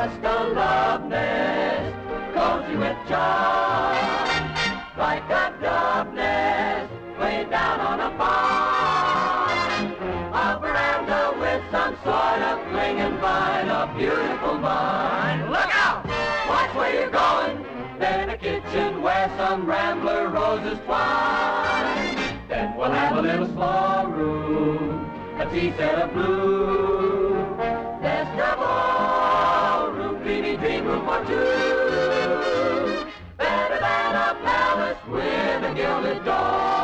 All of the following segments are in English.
just a love nest, cozy with charm, like a dove nest way down on a farm. A veranda with some sort of clinging vine, a beautiful vine. Look out! Watch where you're going. Then a kitchen where some rambler roses twine. Then we'll have a little small room, a tea set of blue. Best of all, room, dreamy dream room for two. Better than a palace with a gilded dome.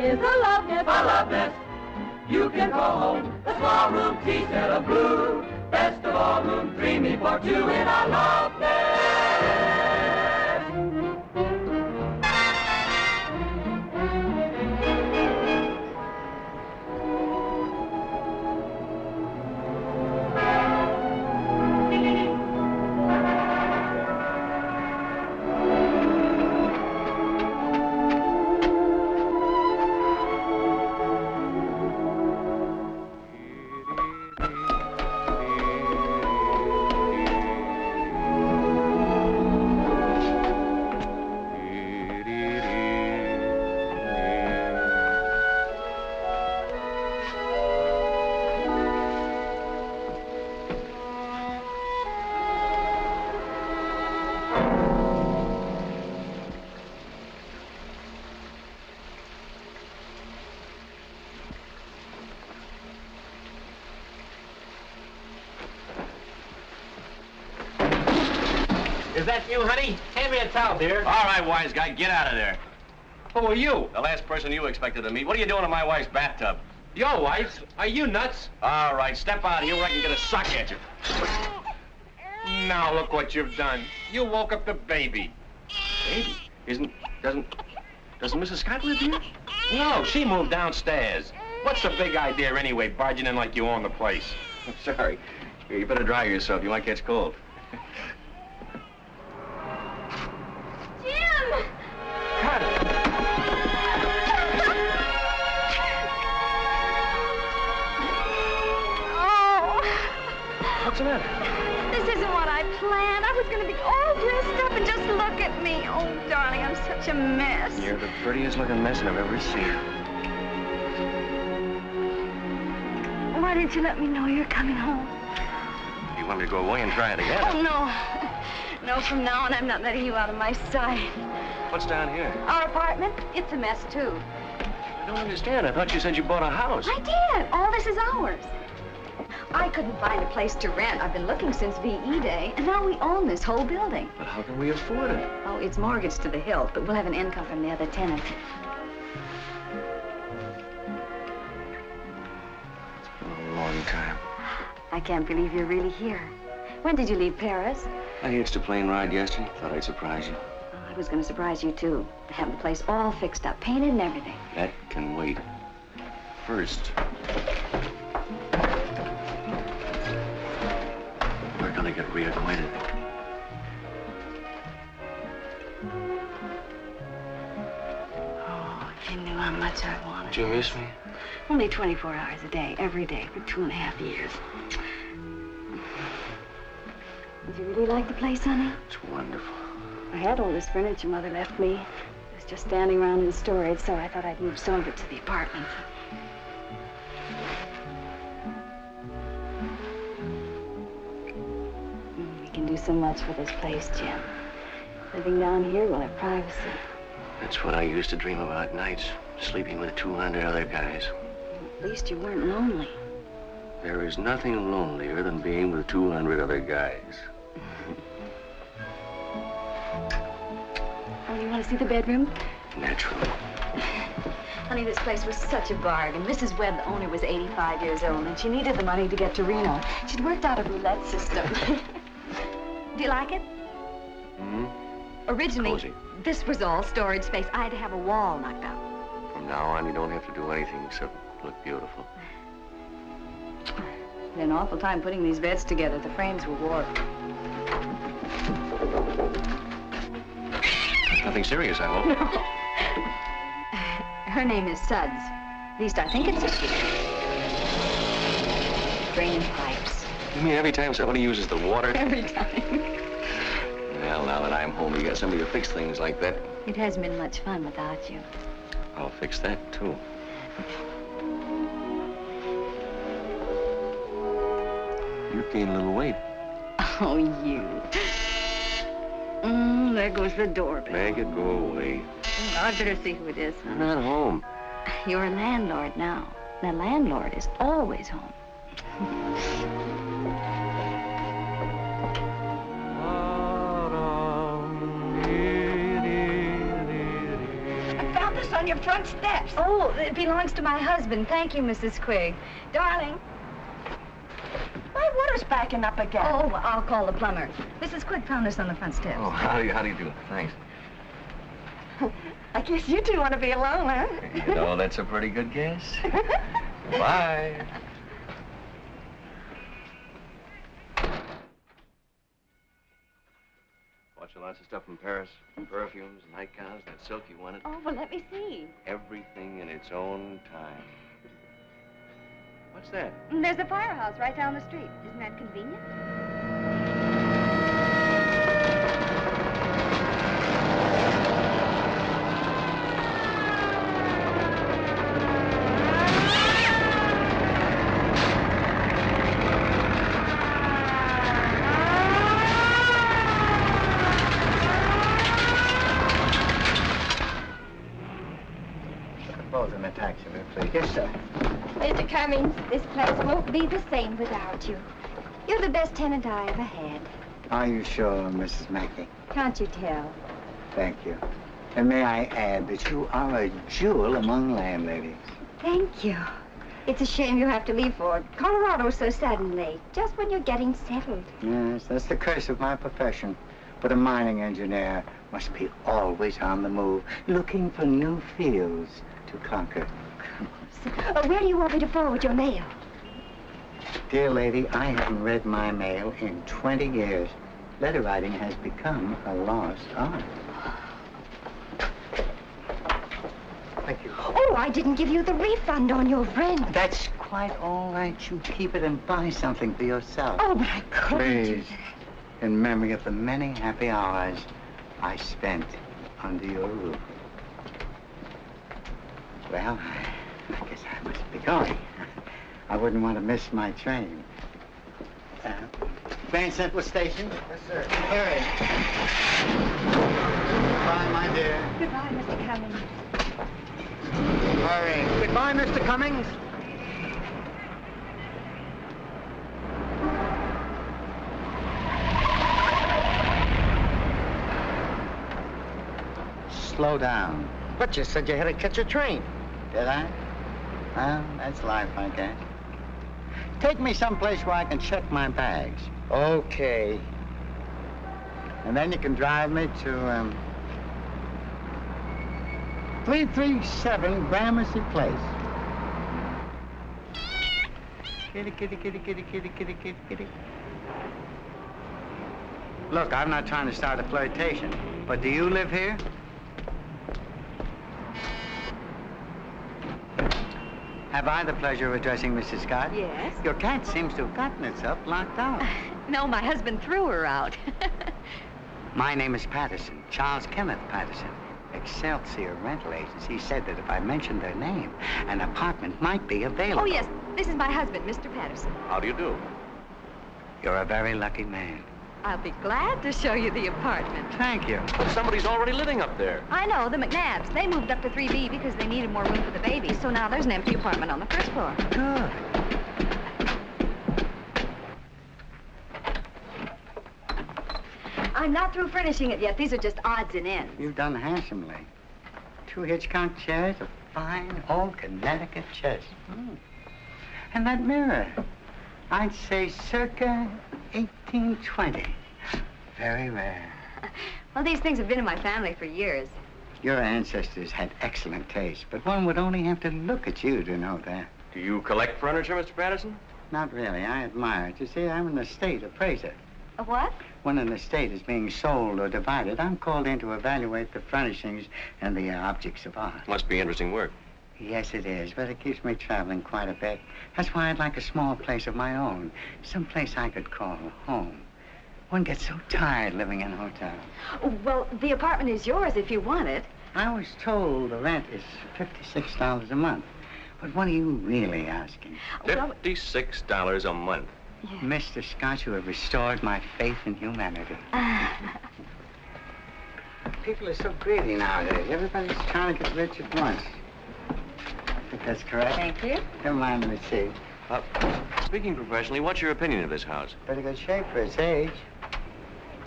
Is a love nest, you can call home. A small room, tea set of blue. Best of all, room, dreamy for two in our love nest. Is that you, honey? Hand me a towel, dear. All right, wise guy, get out of there. Who are you? The last person you expected to meet. What are you doing in my wife's bathtub? Your wife? Are you nuts? All right, step out of here where I can get a sock at you. Now look what you've done. You woke up the baby. Baby? Doesn't Mrs. Scott live here? No, she moved downstairs. What's the big idea anyway, barging in like you own the place? I'm sorry. Here, you better dry yourself. You might catch cold. Jim! Cut it. Oh. What's the matter? This isn't what I planned. I was going to be all dressed up and just look at me. Oh, darling, I'm such a mess. You're the prettiest looking mess I've ever seen. Why didn't you let me know you're coming home? You want me to go away and try it again? Oh, no. No, from now on, I'm not letting you out of my sight. What's down here? Our apartment, it's a mess, too. I don't understand. I thought you said you bought a house. I did. All this is ours. I couldn't find a place to rent. I've been looking since VE Day, and now we own this whole building. But how can we afford it? Oh, it's mortgaged to the hilt, but we'll have an income from the other tenants. It's been a long time. I can't believe you're really here. When did you leave Paris? I hitched a plane ride yesterday. Thought I'd surprise you. Oh, I was going to surprise you, too. I have the place all fixed up, painted and everything. That can wait. First, we're gonna get reacquainted. Oh, if you knew how much I wanted. Did you miss me? Only 24 hours a day, every day, for 2.5 years. Did you really like the place, honey? It's wonderful. I had all this furniture Mother left me. It was just standing around in storage, so I thought I'd move some of it to the apartment. We can do so much for this place, Jim. Living down here, we'll have privacy. That's what I used to dream about nights, sleeping with 200 other guys. At least you weren't lonely. There is nothing lonelier than being with 200 other guys. Oh, you want to see the bedroom? Naturally. Honey, this place was such a bargain. Mrs. Webb, the owner, was 85 years old, and she needed the money to get to Reno. She'd worked out a roulette system. Do you like it? Mm-hmm. Originally, Cozy. this was all storage space. I had to have a wall knocked out. From now on, you don't have to do anything except look beautiful. Had an awful time putting these beds together. The frames were warped. Nothing serious, I hope. Her name is Suds. At least I think it's a she. Drain pipes, You mean every time somebody uses the water? Every time. Well, now that I'm home, you got somebody to fix things like that. It hasn't been much fun without you. I'll fix that, too. You've gained a little weight. Oh, you. There goes the doorbell. Make it go away. I'd better see who it is. I'm not home. You're a landlord now. The landlord is always home. I found this on your front steps. Oh, it belongs to my husband. Thank you, Mrs. Quigg. Darling. My water's backing up again. Oh, I'll call the plumber. Mrs. Quigg found us on the front steps. Oh, how do you do? Thanks. I guess you two want to be alone, huh? You know, that's a pretty good guess. Bye. Watching lots of stuff from Paris. Perfumes, nightgowns, that silk you wanted. Oh, well, let me see. Everything in its own time. What's that? There's a firehouse right down the street. Isn't that convenient? Both in a taxi, please. Yes, sir. Mr. Cummings, this place won't be the same without you. You're the best tenant I ever had. Are you sure, Mrs. Mackey? Can't you tell? Thank you. And may I add that you are a jewel among landladies. Thank you. It's a shame you have to leave for Colorado so suddenly, just when you're getting settled. Yes, that's the curse of my profession. But a mining engineer must be always on the move, looking for new fields to conquer. Where do you want me to forward your mail? Dear lady, I haven't read my mail in 20 years. Letter writing has become a lost art. Thank you. Oh, I didn't give you the refund on your rent. That's quite all right. You keep it and buy something for yourself. Oh, but I couldn't do Please, that. in memory of the many happy hours I spent under your roof. Well, I guess I must be going. I wouldn't want to miss my train. Grand Central Station? Yes, sir. Hurry. Goodbye, my dear. Goodbye, Mr. Cummings. Hurry. Goodbye, Mr. Cummings. Slow down. But you said you had to catch a train. Did I? Well, that's life, I guess. Take me someplace where I can check my bags. Okay. And then you can drive me to, 337 Gramercy Place. Kitty, kitty, kitty, kitty, kitty, kitty, kitty, kitty. Look, I'm not trying to start a flirtation, but do you live here? Have I the pleasure of addressing Mrs. Scott? Yes. Your cat seems to have gotten itself locked out. No, my husband threw her out. My name is Patterson, Charles Kenneth Patterson. Excelsior Rental Agency said that if I mentioned their name, an apartment might be available. Oh, yes. This is my husband, Mr. Patterson. How do you do? You're a very lucky man. I'll be glad to show you the apartment. Thank you. But somebody's already living up there. I know, the McNabbs. They moved up to 3B because they needed more room for the baby. So now there's an empty apartment on the first floor. Good. I'm not through furnishing it yet. These are just odds and ends. You've done handsomely. 2 Hitchcock chairs, a fine old Connecticut chest. And that mirror, I'd say circa 1820. Very rare. Well, these things have been in my family for years. Your ancestors had excellent taste, but one would only have to look at you to know that. Do you collect furniture, Mr. Patterson? Not really. I admire it. You see, I'm an estate appraiser. A what? When an estate is being sold or divided, I'm called in to evaluate the furnishings and the objects of art. Must be interesting work. Yes, it is, but it keeps me traveling quite a bit. That's why I'd like a small place of my own. Some place I could call home. One gets so tired living in a hotel. Well, the apartment is yours if you want it. I was told the rent is $56 a month. But what are you really asking? $56 a month. Yeah. Mr. Scott, you have restored my faith in humanity. People are so greedy nowadays. Everybody's trying to get rich at once. I think that's correct. Thank you. Never mind the receipt. Speaking professionally, what's your opinion of this house? Pretty good shape for its age.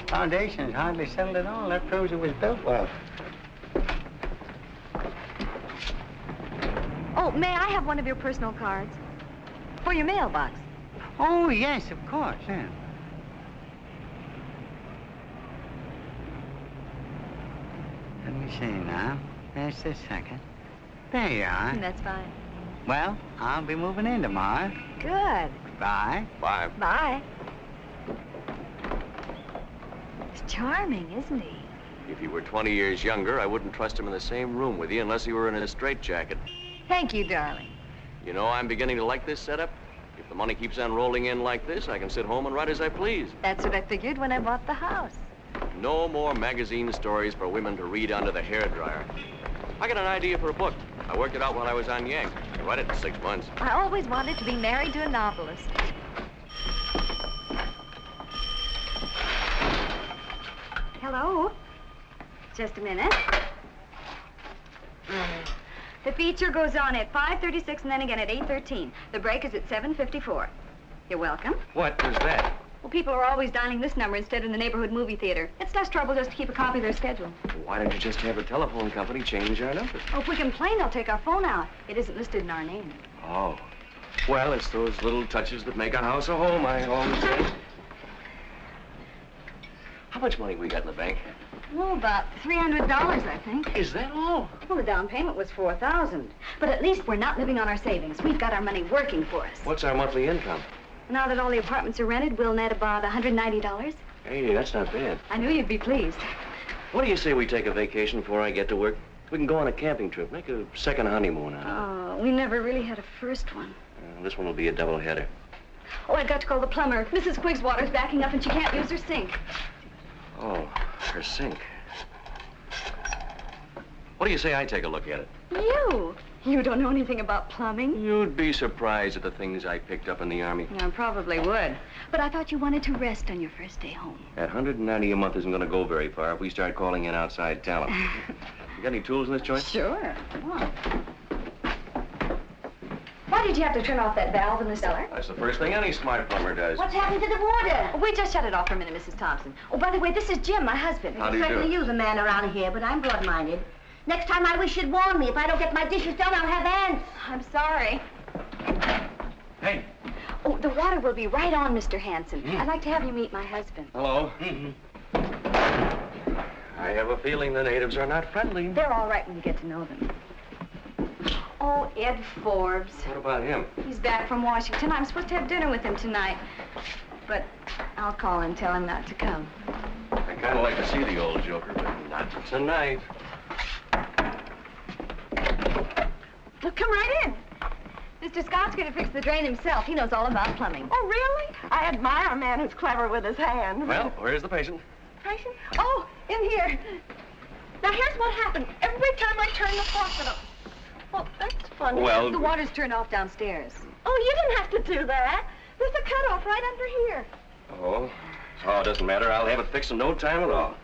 Foundation is hardly settled at all. That proves it was built well. Oh, may I have one of your personal cards? For your mailbox. Oh, yes, of course, yeah. Let me see now. There's the second. There you are. That's fine. Well, I'll be moving in tomorrow. Good. Bye. Bye. Bye. He's charming, isn't he? If he were 20 years younger, I wouldn't trust him in the same room with you unless he were in a straitjacket. Thank you, darling. You know, I'm beginning to like this setup. If the money keeps on rolling in like this, I can sit home and write as I please. That's what I figured when I bought the house. No more magazine stories for women to read under the hairdryer. I got an idea for a book. I worked it out while I was on Yank. I read it in 6 months. I always wanted to be married to a novelist. Hello? Just a minute. The feature goes on at 5:36 and then again at 8:13. The break is at 7:54. You're welcome. What is that? Well, people are always dialing this number instead of the neighborhood movie theater. It's less trouble just to keep a copy of their schedule. Why don't you just have the telephone company change our number? Oh, if we complain, they'll take our phone out. It isn't listed in our name. Oh. Well, it's those little touches that make a house a home, I always say. How much money we got in the bank? Oh, about $300, I think. Is that all? Well, the down payment was $4,000. But at least we're not living on our savings. We've got our money working for us. What's our monthly income? Now that all the apartments are rented, we'll net about $190. Hey, that's not bad. I knew you'd be pleased. What do you say we take a vacation before I get to work? We can go on a camping trip, make a second honeymoon out of it. Oh, we never really had a first one. This one will be a doubleheader. Oh, I've got to call the plumber. Mrs. Quigg's water's backing up and she can't use her sink. Oh, her sink. What do you say I take a look at it? You? You don't know anything about plumbing? You'd be surprised at the things I picked up in the Army. I probably would. But I thought you wanted to rest on your first day home. That $190 a month isn't going to go very far if we start calling in outside talent. You got any tools in this joint? Sure. Come on. Why did you have to turn off that valve in the cellar? That's the first thing any smart plumber does. What's happened to the water? Oh, we just shut it off for a minute, Mrs. Thompson. Oh, by the way, this is Jim, my husband. How do you Certainly do? you're the man around here, but I'm broad-minded. Next time I wish you'd warn me. If I don't get my dishes done, I'll have ants. I'm sorry. Hey. Oh, the water will be right on, Mr. Hanson. I'd like to have you meet my husband. Hello. I have a feeling the natives are not friendly. They're all right when you get to know them. Oh, Ed Forbes. What about him? He's back from Washington. I'm supposed to have dinner with him tonight. But I'll call and tell him not to come. I kind of like to see the old joker, but not tonight. Well, come right in. Mr. Scott's going to fix the drain himself. He knows all about plumbing. Oh, really? I admire a man who's clever with his hands. Well, where's the patient? Patient? Oh, in here. Now, here's what happened. Every time I turn the faucet on. Well, that's funny. Well, The water's turned off downstairs. Oh, you didn't have to do that. There's a cutoff right under here. Oh, it doesn't matter. I'll have it fixed in no time at all.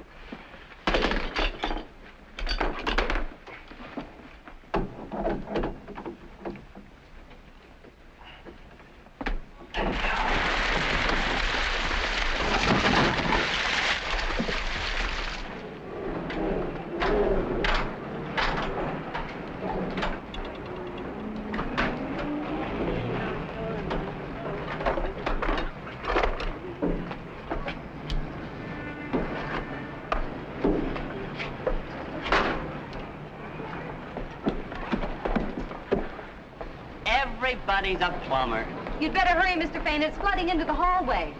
Everybody's a plumber. You'd better hurry, Mr. Fain. It's flooding into the hallway.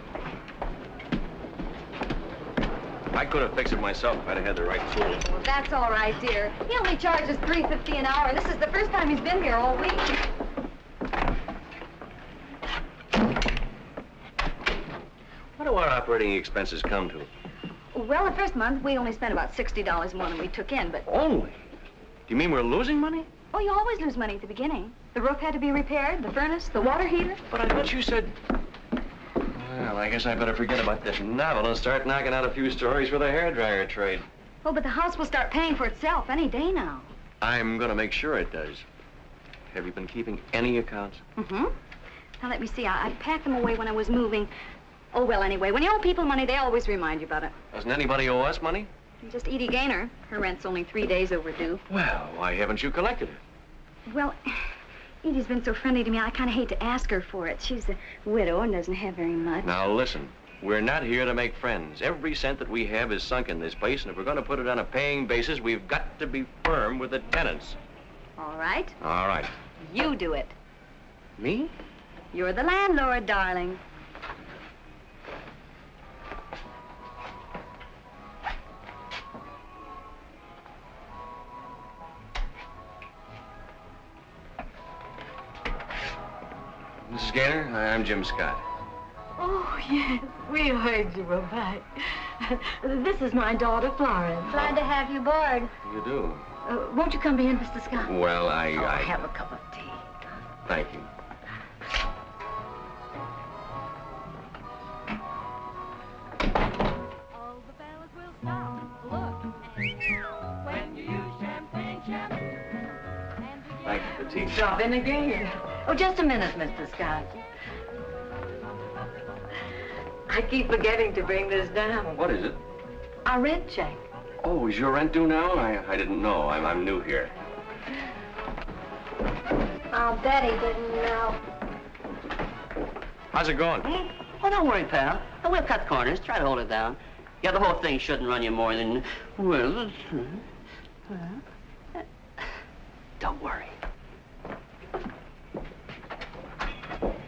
I could have fixed it myself if I'd have had the right tools. Well, that's all right, dear. He only charges $3.50 an hour, and this is the first time he's been here all week. What do our operating expenses come to? Well, the first month, we only spent about $60 more than we took in, but... Only? Do you mean we're losing money? Oh, you always lose money at the beginning. The roof had to be repaired, the furnace, the water heater. But I thought you said... Well, I guess I better forget about this novel and start knocking out a few stories for the hairdryer trade. Oh, but the house will start paying for itself any day now. I'm gonna make sure it does. Have you been keeping any accounts? Mm-hmm. Now, let me see. I packed them away when I was moving. Oh, well, anyway, when you owe people money, they always remind you about it. Doesn't anybody owe us money? Just Edie Gaynor. Her rent's only 3 days overdue. Well, why haven't you collected it? Well, Edie's been so friendly to me, I kind of hate to ask her for it. She's a widow and doesn't have very much. Now, listen. We're not here to make friends. Every cent that we have is sunk in this place, and if we're going to put it on a paying basis, we've got to be firm with the tenants. All right. All right. You do it. Me? You're the landlord, darling. Mrs. Gaynor, I'm Jim Scott. Oh, yes, we heard you were back. This is my daughter, Florence. Glad to have you aboard. You do? Won't you come in, Mr. Scott? Well, I have a cup of tea. Thank you. All the fellas will stop. Look. When you use champagne. Thank you for the tea. Drop in again. Oh, just a minute, Mr. Scott. I keep forgetting to bring this down. What is it? Our rent check. Oh, is your rent due now? I didn't know. I'm new here. I'll bet he didn't know. How's it going? Oh, don't worry, pal. Oh, we'll cut corners. Try to hold it down. Yeah, the whole thing shouldn't run you more than... Well... Don't worry.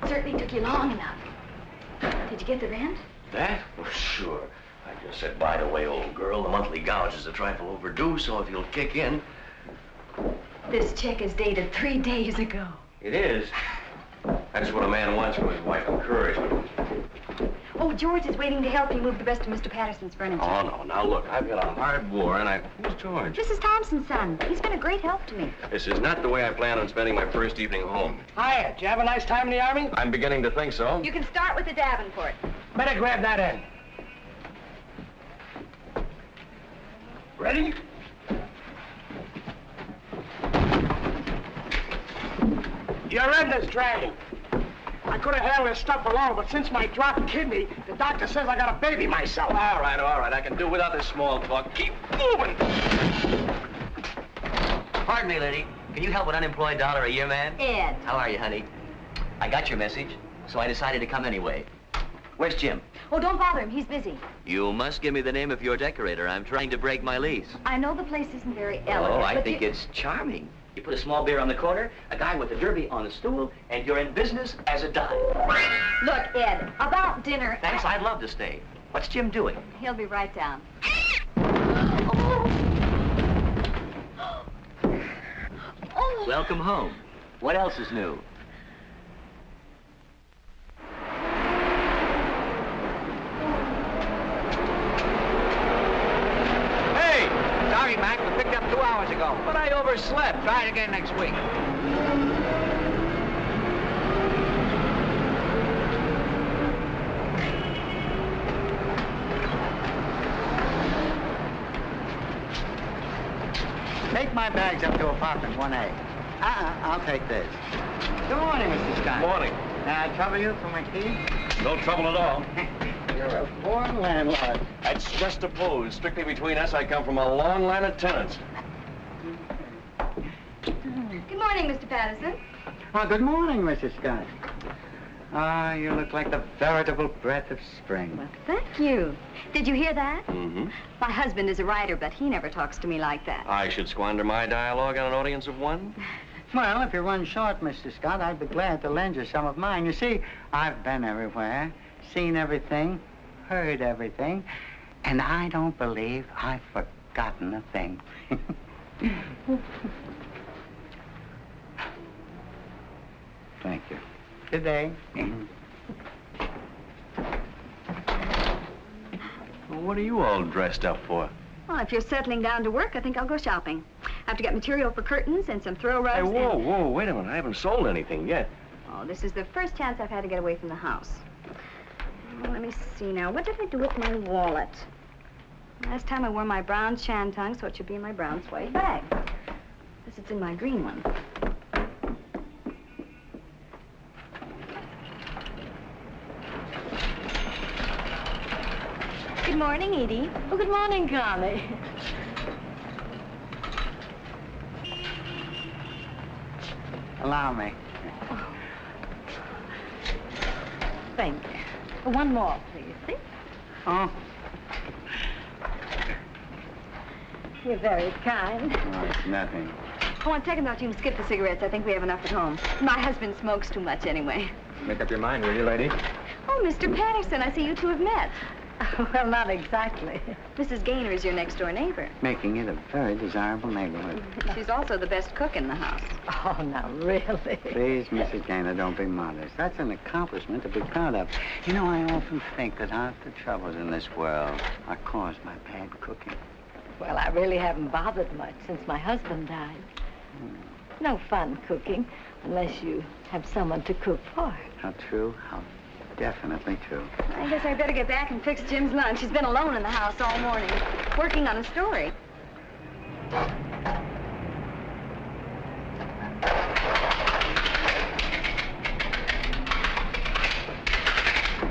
Certainly took you long enough. Did you get the rent? That? Well, sure. I just said, by the way, old girl, the monthly gouge is a trifle overdue, so if you'll kick in... This check is dated 3 days ago. It is? That's what a man wants from his wife, encouragement. Oh, George is waiting to help you move the rest of Mr. Patterson's furniture. Oh, no. Now, look, I've got a hard war, and Who's George? Mrs. Thompson's son. He's been a great help to me. This is not the way I plan on spending my first evening home. Hiya. Did you have a nice time in the Army? I'm beginning to think so. You can start with the Davenport. Better grab that end. Ready? Your end is dragging. I could have handled this stuff alone, but since my dropped kidney, the doctor says I got a baby myself. All right. I can do without this small talk. Keep moving. Pardon me, lady. Can you help an unemployed $1 a year man? Ed. How are you, honey? I got your message, so I decided to come anyway. Where's Jim? Oh, don't bother him. He's busy. You must give me the name of your decorator. I'm trying to break my lease. I know the place isn't very elegant, Oh, I but think you... it's charming. You put a small beer on the corner, a guy with a derby on a stool, and you're in business as a dime. Look, Ed, about dinner... Thanks, I'd love to stay. What's Jim doing? He'll be right down. Welcome home. What else is new? Hey, sorry, Mac. We picked up 2 hours ago. But I overslept. Try it again next week. Take my bags up to apartment 1A. I'll take this. Good morning, Mr. Scott. Morning. May I trouble you for my key? No trouble at all. You're a born landlord. That's just a pose. Strictly between us, I come from a long line of tenants. Good morning, Mr. Patterson. Oh, good morning, Mrs. Scott. Ah, you look like the veritable breath of spring. Well, thank you. Did you hear that? Mm-hmm. My husband is a writer, but he never talks to me like that. I should squander my dialogue on an audience of one? Well, if you run short, Mr. Scott, I'd be glad to lend you some of mine. You see, I've been everywhere, seen everything, heard everything, And I don't believe I've forgotten a thing. Thank you. Good day. Well, what are you all dressed up for? Well, if you're settling down to work, I think I'll go shopping. I have to get material for curtains and some throw rugs. Hey, whoa, wait a minute. I haven't sold anything yet. Oh, this is the first chance I've had to get away from the house. Well, let me see now. What did I do with my wallet? Last time I wore my brown shantung, so it should be in my brown suede bag. This is in my green one. Good morning, Edie. Oh, good morning, Connie. Allow me. Thank you. One more, please. See? Oh. You're very kind. Oh, it's nothing. Oh, on second thought, you can skip the cigarettes. I think we have enough at home. My husband smokes too much anyway. Make up your mind, will you, lady? Oh, Mr. Patterson, I see you two have met. Well, not exactly. Mrs. Gaynor is your next-door neighbor. Making it a very desirable neighborhood. She's also the best cook in the house. Oh, now, really? Please, Mrs. Gaynor, don't be modest. That's an accomplishment to be proud of. You know, I often think that half the troubles in this world are caused by bad cooking. Well, I really haven't bothered much since my husband died. No fun cooking unless you have someone to cook for. How true, how definitely true. I guess I better get back and fix Jim's lunch. He's been alone in the house all morning, working on a story.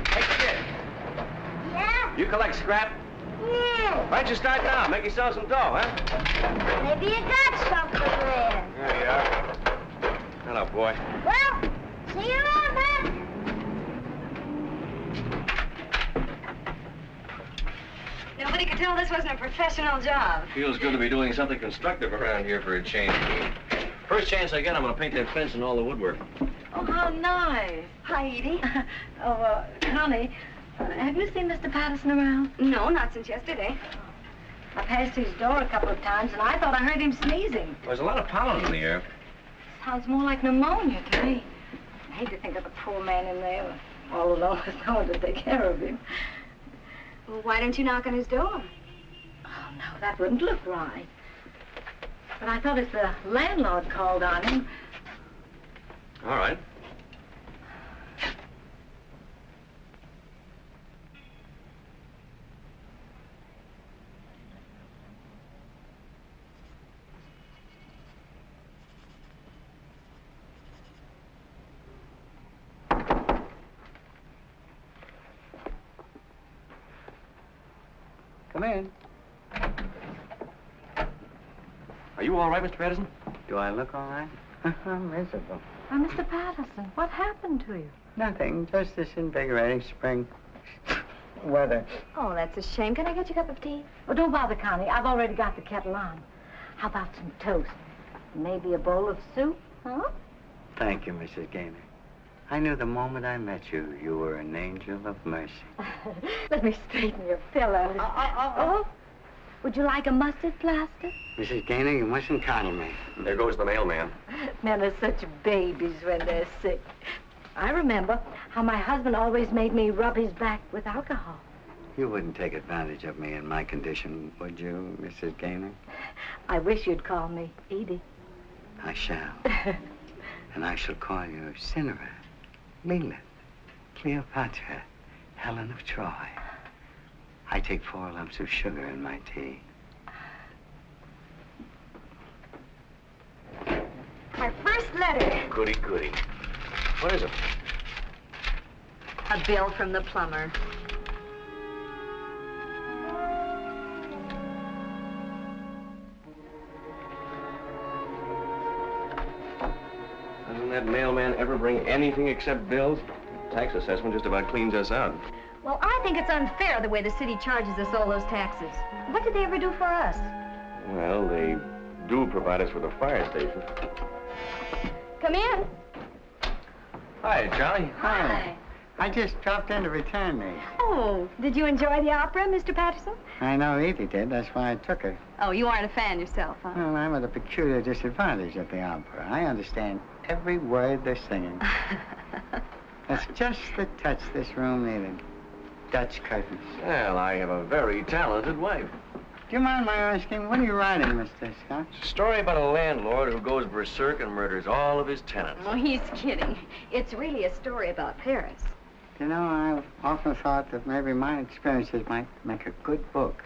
Hey, kid. Yeah? You collect scrap? Yeah. Why don't you start now? Make yourself some dough, huh? Maybe you got something there. There you are. Hello, boy. Well, see you around, man. Nobody could tell this wasn't a professional job. Feels good to be doing something constructive around here for a change. First chance I get, I'm going to paint that fence and all the woodwork. Oh, how nice. Hi, Edie. Connie, have you seen Mr. Patterson around? No, not since yesterday. I passed his door a couple of times, and I thought I heard him sneezing. There's a lot of pollen in the air. Sounds more like pneumonia to me. I hate to think of the poor man in there, all alone with no one to take care of him. Well, why don't you knock on his door? Oh, no, that wouldn't look right. But I thought if the landlord called on him... All right. Come in. Are you all right, Mr. Patterson? Do I look all right? I'm miserable. Mr. Patterson, what happened to you? Nothing, just this invigorating spring weather. Oh, that's a shame. Can I get you a cup of tea? Oh, don't bother, Connie. I've already got the kettle on. How about some toast? Maybe a bowl of soup, huh? Thank you, Mrs. Gaynor. I knew the moment I met you, you were an angel of mercy. Let me straighten your pillows. Oh, would you like a mustard plaster? Mrs. Gaynor, you mustn't coddle me. There goes the mailman. Men are such babies when they're sick. I remember how my husband always made me rub his back with alcohol. You wouldn't take advantage of me in my condition, would you, Mrs. Gaynor? I wish you'd call me Edie. I shall. And I shall call you Cinera, Lilith, Cleopatra, Helen of Troy. I take 4 lumps of sugar in my tea. Our first letter. Goody, goody. What is it? A bill from the plumber. Doesn't that mailman ever bring anything except bills? Tax assessment just about cleans us out. Well, I think it's unfair the way the city charges us all those taxes. What did they ever do for us? Well, they do provide us with a fire station. Come in. Hi, Charlie. Hi. I just dropped in to return me. Oh, did you enjoy the opera, Mr. Patterson? I know Edie did. That's why I took her. Oh, you aren't a fan yourself, huh? Well, I'm at a peculiar disadvantage at the opera. I understand every word they're singing. That's just the touch this room needed. Dutch curtains. Well, I have a very talented wife. Do you mind my asking, what are you writing, Mr. Scott? It's a story about a landlord who goes berserk and murders all of his tenants. Oh, he's kidding. It's really a story about Paris. You know, I've often thought that maybe my experiences might make a good book.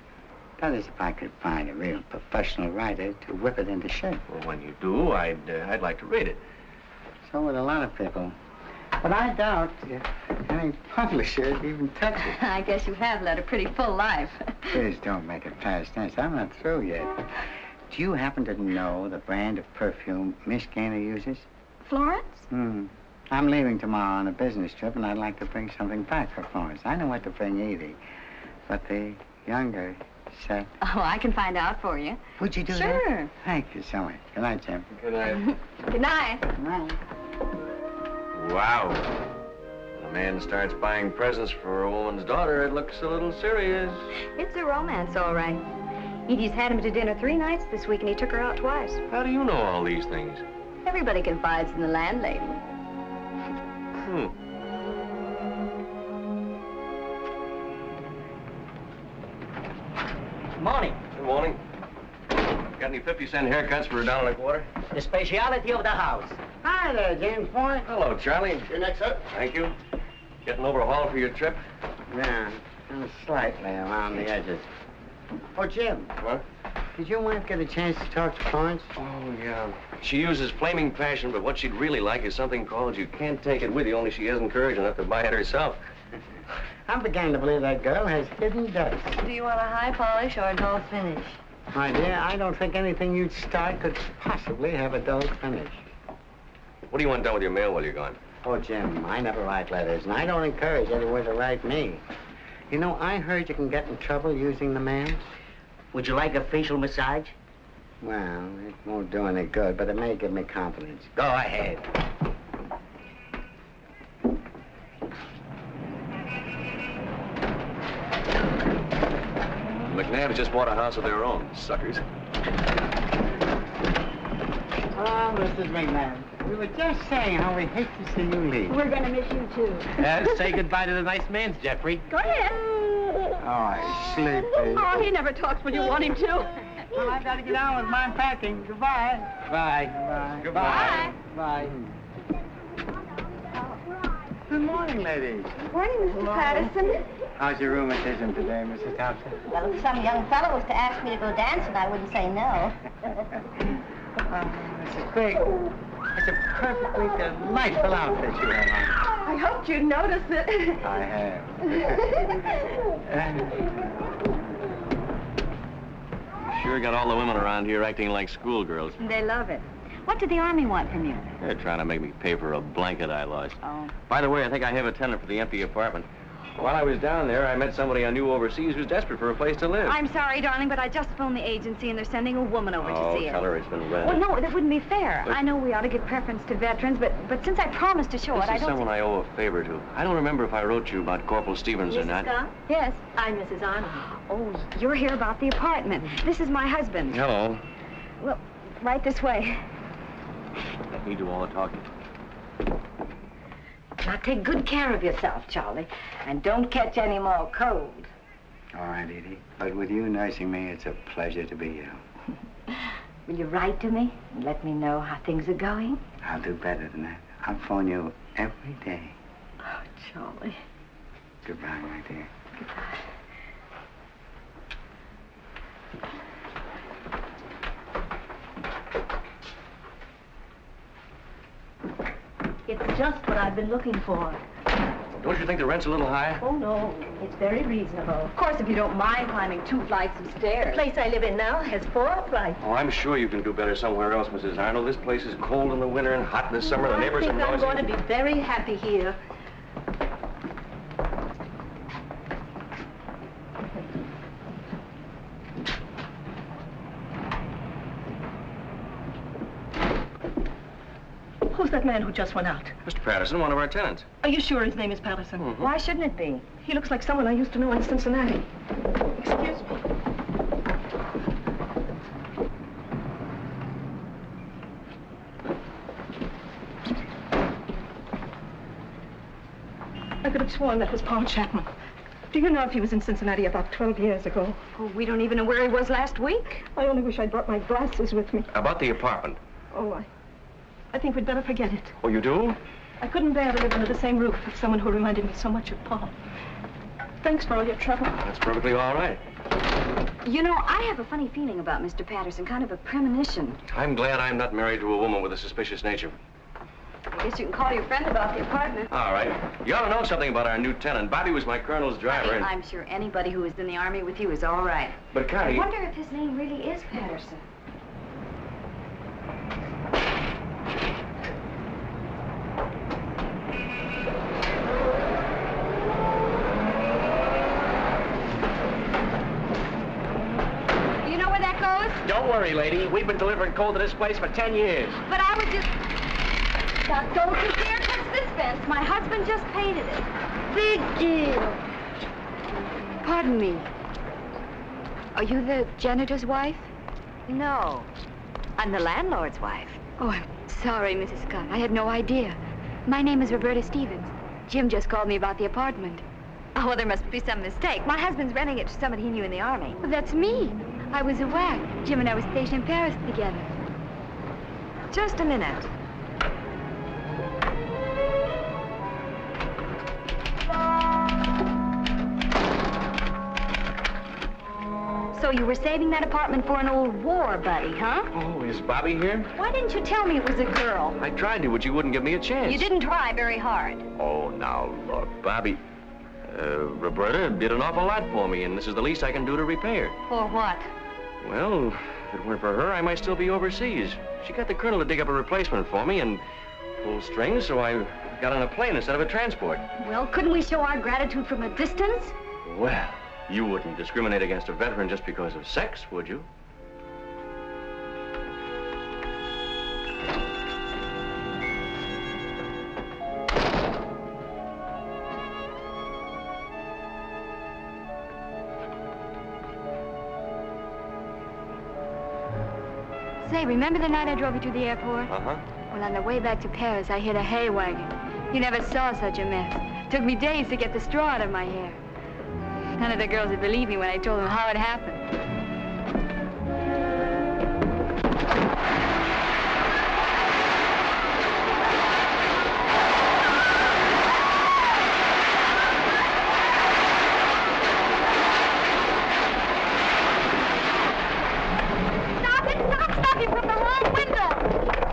That is, if I could find a real professional writer to whip it into shape. Well, when you do, I'd like to read it. So would a lot of people. But I doubt if any publisher would even touch it. I guess you have led a pretty full life. Please don't make it past tense. I'm not through yet. Do you happen to know the brand of perfume Miss Gaynor uses? Florence? I'm leaving tomorrow on a business trip, and I'd like to bring something back for Florence. I know what to bring Edie, but the younger set... Oh, I can find out for you. Would you do that? Sure. Thank you so much. Good night, Jim. Good night. Good night. Good night. Wow. When a man starts buying presents for a woman's daughter, it looks a little serious. It's a romance, all right. Edie's had him to dinner 3 nights this week, and he took her out twice. How do you know all these things? Everybody confides in the landlady. Morning. Good morning. Got any 50-cent haircuts for $1.25? The speciality of the house. Hi there, James Boy. Hello, Charlie. Your next up? Thank you. Getting overhauled for your trip? Yeah, and slightly around the edges. Oh, Jim. What? Did your wife get a chance to talk to Florence? Oh, yeah. She uses flaming passion, but what she'd really like is something called You Can't Take It With You, only she hasn't courage enough to buy it herself. I'm beginning to believe that girl has hidden depths. Do you want a high polish or a dull finish? My dear, I don't think anything you'd start could possibly have a dull finish. What do you want done with your mail while you're gone? Oh, Jim, I never write letters, and I don't encourage anyone to write me. You know, I heard you can get in trouble using the mail. Would you like a facial massage? Well, it won't do any good, but it may give me confidence. Go ahead. McNabb's just bought a house of their own, suckers. Oh, Mrs. McNabb, we were just saying how we hate to see you leave. We're gonna miss you, too. And say goodbye to the nice man's, Jeffrey. Go ahead. Oh, sleepy. Oh, he never talks when you want him to. Well, I've got to get on with my packing. Goodbye. Bye. Goodbye. Goodbye. Bye. Good morning, ladies. Good morning, Mr. Patterson. How's your rheumatism today, Mrs. Thompson? Well, if some young fellow was to ask me to go dancing, I wouldn't say no. Mrs. Big, it's a perfectly delightful outfit you have on. I hoped you'd notice it. I have. Sure got all the women around here acting like schoolgirls. They love it. What did the Army want from you? They're trying to make me pay for a blanket I lost. Oh. By the way, I think I have a tenant for the empty apartment. While I was down there, I met somebody I knew overseas who's desperate for a place to live. I'm sorry, darling, but I just phoned the agency, and they're sending a woman over to see her. Tell her it's been rented. Well, no, that wouldn't be fair. But- I know we ought to give preference to veterans, but since I promised to show This it, I is don't... someone I owe a favor to. I don't remember if I wrote you about Corporal Stevens or not. Scott? Yes. I'm Mrs. Arnold. Oh, you're here about the apartment. This is my husband. Hello. Well, right this way. Let me do all the talking. Now, take good care of yourself, Charlie, and don't catch any more cold. All right, Edie. But with you nursing me, it's a pleasure to be here. Will you write to me and let me know how things are going? I'll do better than that. I'll phone you every day. Oh, Charlie. Goodbye, my dear. It's just what I've been looking for. Don't you think the rent's a little high? Oh, no. It's very reasonable. Of course, if you don't mind climbing 2 flights of The stairs. place I live in now has 4 flights. Oh, I'm sure you can do better somewhere else, Mrs. Arnold. This place is cold in the winter and hot in the summer. The neighbors are I think I'm noisy. going to be very happy here. Who's that man who just went out? Mr. Patterson, one of our tenants. Are you sure his name is Patterson? Mm-hmm. Why shouldn't it be? He looks like someone I used to know in Cincinnati. Excuse me. I could have sworn that was Paul Chapman. Do you know if he was in Cincinnati about 12 years ago? Oh, we don't even know where he was last week. I only wish I'd brought my glasses with me. About the apartment. Oh, I think we'd better forget it. Oh, you do? I couldn't bear to live under the same roof with someone who reminded me so much of Paul. Thanks for all your trouble. That's perfectly all right. You know, I have a funny feeling about Mr. Patterson, kind of a premonition. I'm glad I'm not married to a woman with a suspicious nature. I guess you can call your friend about the apartment. All right. You ought to know something about our new tenant. Bobby was my colonel's driver. And... I'm sure anybody who was in the Army with you is all right. But, Connie... I wonder if his name really is Patterson. You know where that goes? Don't worry, lady. We've been delivering coal to this place for 10 years. But I was just... Now, don't you dare touch this fence. My husband just painted it. Big deal. Pardon me. Are you the janitor's wife? No. I'm the landlord's wife. Oh, I'm sorry, Mrs. Scott. I had no idea. My name is Roberta Stevens. Jim just called me about the apartment. Oh, well, there must be some mistake. My husband's renting it to somebody he knew in the Army. Well, that's me. I was aware. Jim and I were stationed in Paris together. Just a minute. So you were saving that apartment for an old war buddy, huh? Oh, is Bobby here? Why didn't you tell me it was a girl? I tried to, but you wouldn't give me a chance. You didn't try very hard. Oh, now, look, Bobby... Roberta did an awful lot for me, and this is the least I can do to repay her. For what? Well, if it weren't for her, I might still be overseas. She got the colonel to dig up a replacement for me and pull strings, so I got on a plane instead of a transport. Well, couldn't we show our gratitude from a distance? Well, you wouldn't discriminate against a veteran just because of sex, would you? Say, remember the night I drove you to the airport? Uh-huh. Well, on the way back to Paris, I hit a hay wagon. You never saw such a mess. Took me days to get the straw out of my hair. None of the girls would believe me when I told them how it happened.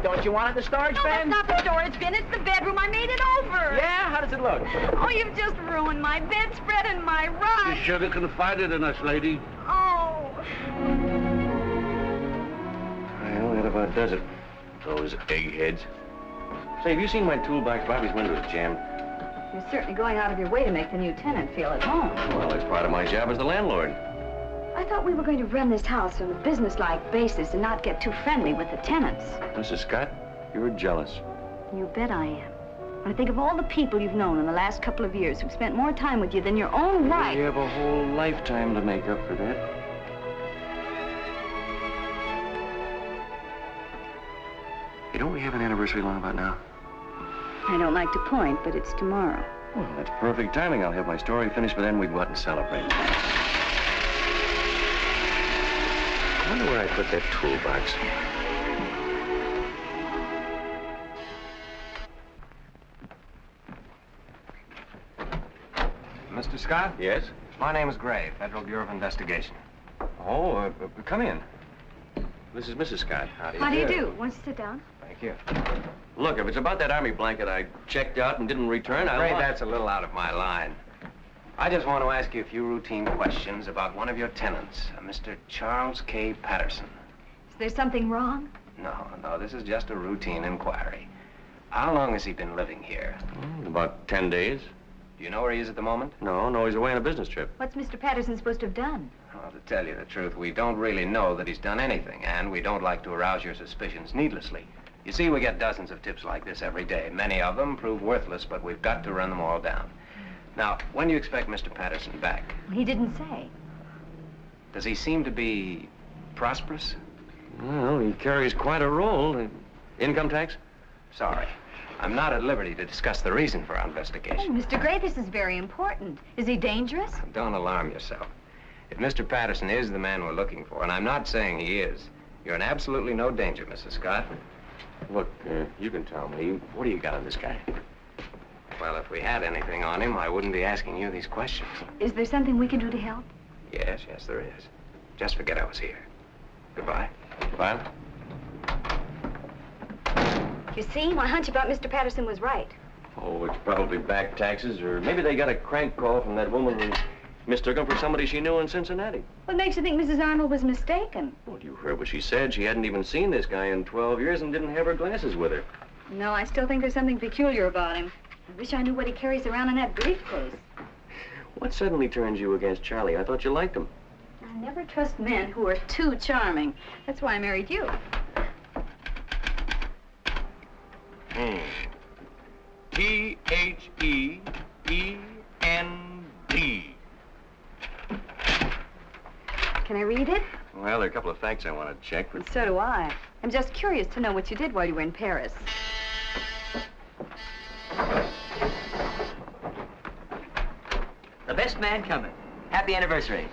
Don't you want it, the storage No, bin? that's not the storage bin. It's the bedroom. I made it over. Yeah? How does it look? Oh, you've just ruined my bedspread and my rug. You should have confided in us, lady. Oh. Well, that about does it. Those eggheads. Say, have you seen my toolbox? Bobby's window's jammed. You're certainly going out of your way to make the new tenant feel at home. Well, it's part of my job as the landlord. I thought we were going to run this house on a business-like basis and not get too friendly with the tenants. Mrs. Scott, you're jealous. You bet I am. When I think of all the people you've known in the last couple of years who've spent more time with you than your own wife. You have a whole lifetime to make up for that. Hey, don't we have an anniversary long about now? I don't like to point, but it's tomorrow. Well, that's perfect timing. I'll have my story finished, but then we go out and celebrate. I wonder where I put that toolbox. Mr. Scott? Yes? My name is Gray, Federal Bureau of Investigation. Oh, come in. This is Mrs. Scott. How do you do? Won't you sit down? Thank you. Look, if it's about that army blanket I checked out and didn't return, I'm afraid that's a little out of my line. I just want to ask you a few routine questions about one of your tenants, Mr. Charles K. Patterson. Is there something wrong? No, this is just a routine inquiry. How long has he been living here? About 10 days. Do you know where he is at the moment? No, he's away on a business trip. What's Mr. Patterson supposed to have done? Well, to tell you the truth, we don't really know that he's done anything, and we don't like to arouse your suspicions needlessly. You see, we get dozens of tips like this every day. Many of them prove worthless, but we've got to run them all down. Now, when do you expect Mr. Patterson back? He didn't say. Does he seem to be prosperous? Well, he carries quite a role. Income tax? Sorry. I'm not at liberty to discuss the reason for our investigation. Oh, Mr. Gray, this is very important. Is he dangerous? Don't alarm yourself. If Mr. Patterson is the man we're looking for, and I'm not saying he is, you're in absolutely no danger, Mrs. Scott. Look, you can tell me. What do you got on this guy? Well, if we had anything on him, I wouldn't be asking you these questions. Is there something we can do to help? Yes, there is. Just forget I was here. Goodbye. Goodbye. You see, my hunch about Mr. Patterson was right. Oh, it's probably back taxes, or maybe they got a crank call from that woman who mistook him for somebody she knew in Cincinnati. What makes you think Mrs. Arnold was mistaken? Well, you heard what she said. She hadn't even seen this guy in 12 years and didn't have her glasses with her. No, I still think there's something peculiar about him. I wish I knew what he carries around in that briefcase. What suddenly turns you against Charlie? I thought you liked him. I never trust men who are too charming. That's why I married you. T-H-E-E-N-D. Can I read it? Well, there are a couple of facts I want to check, but... And so do I. I'm just curious to know what you did while you were in Paris. The best man coming. Happy anniversary.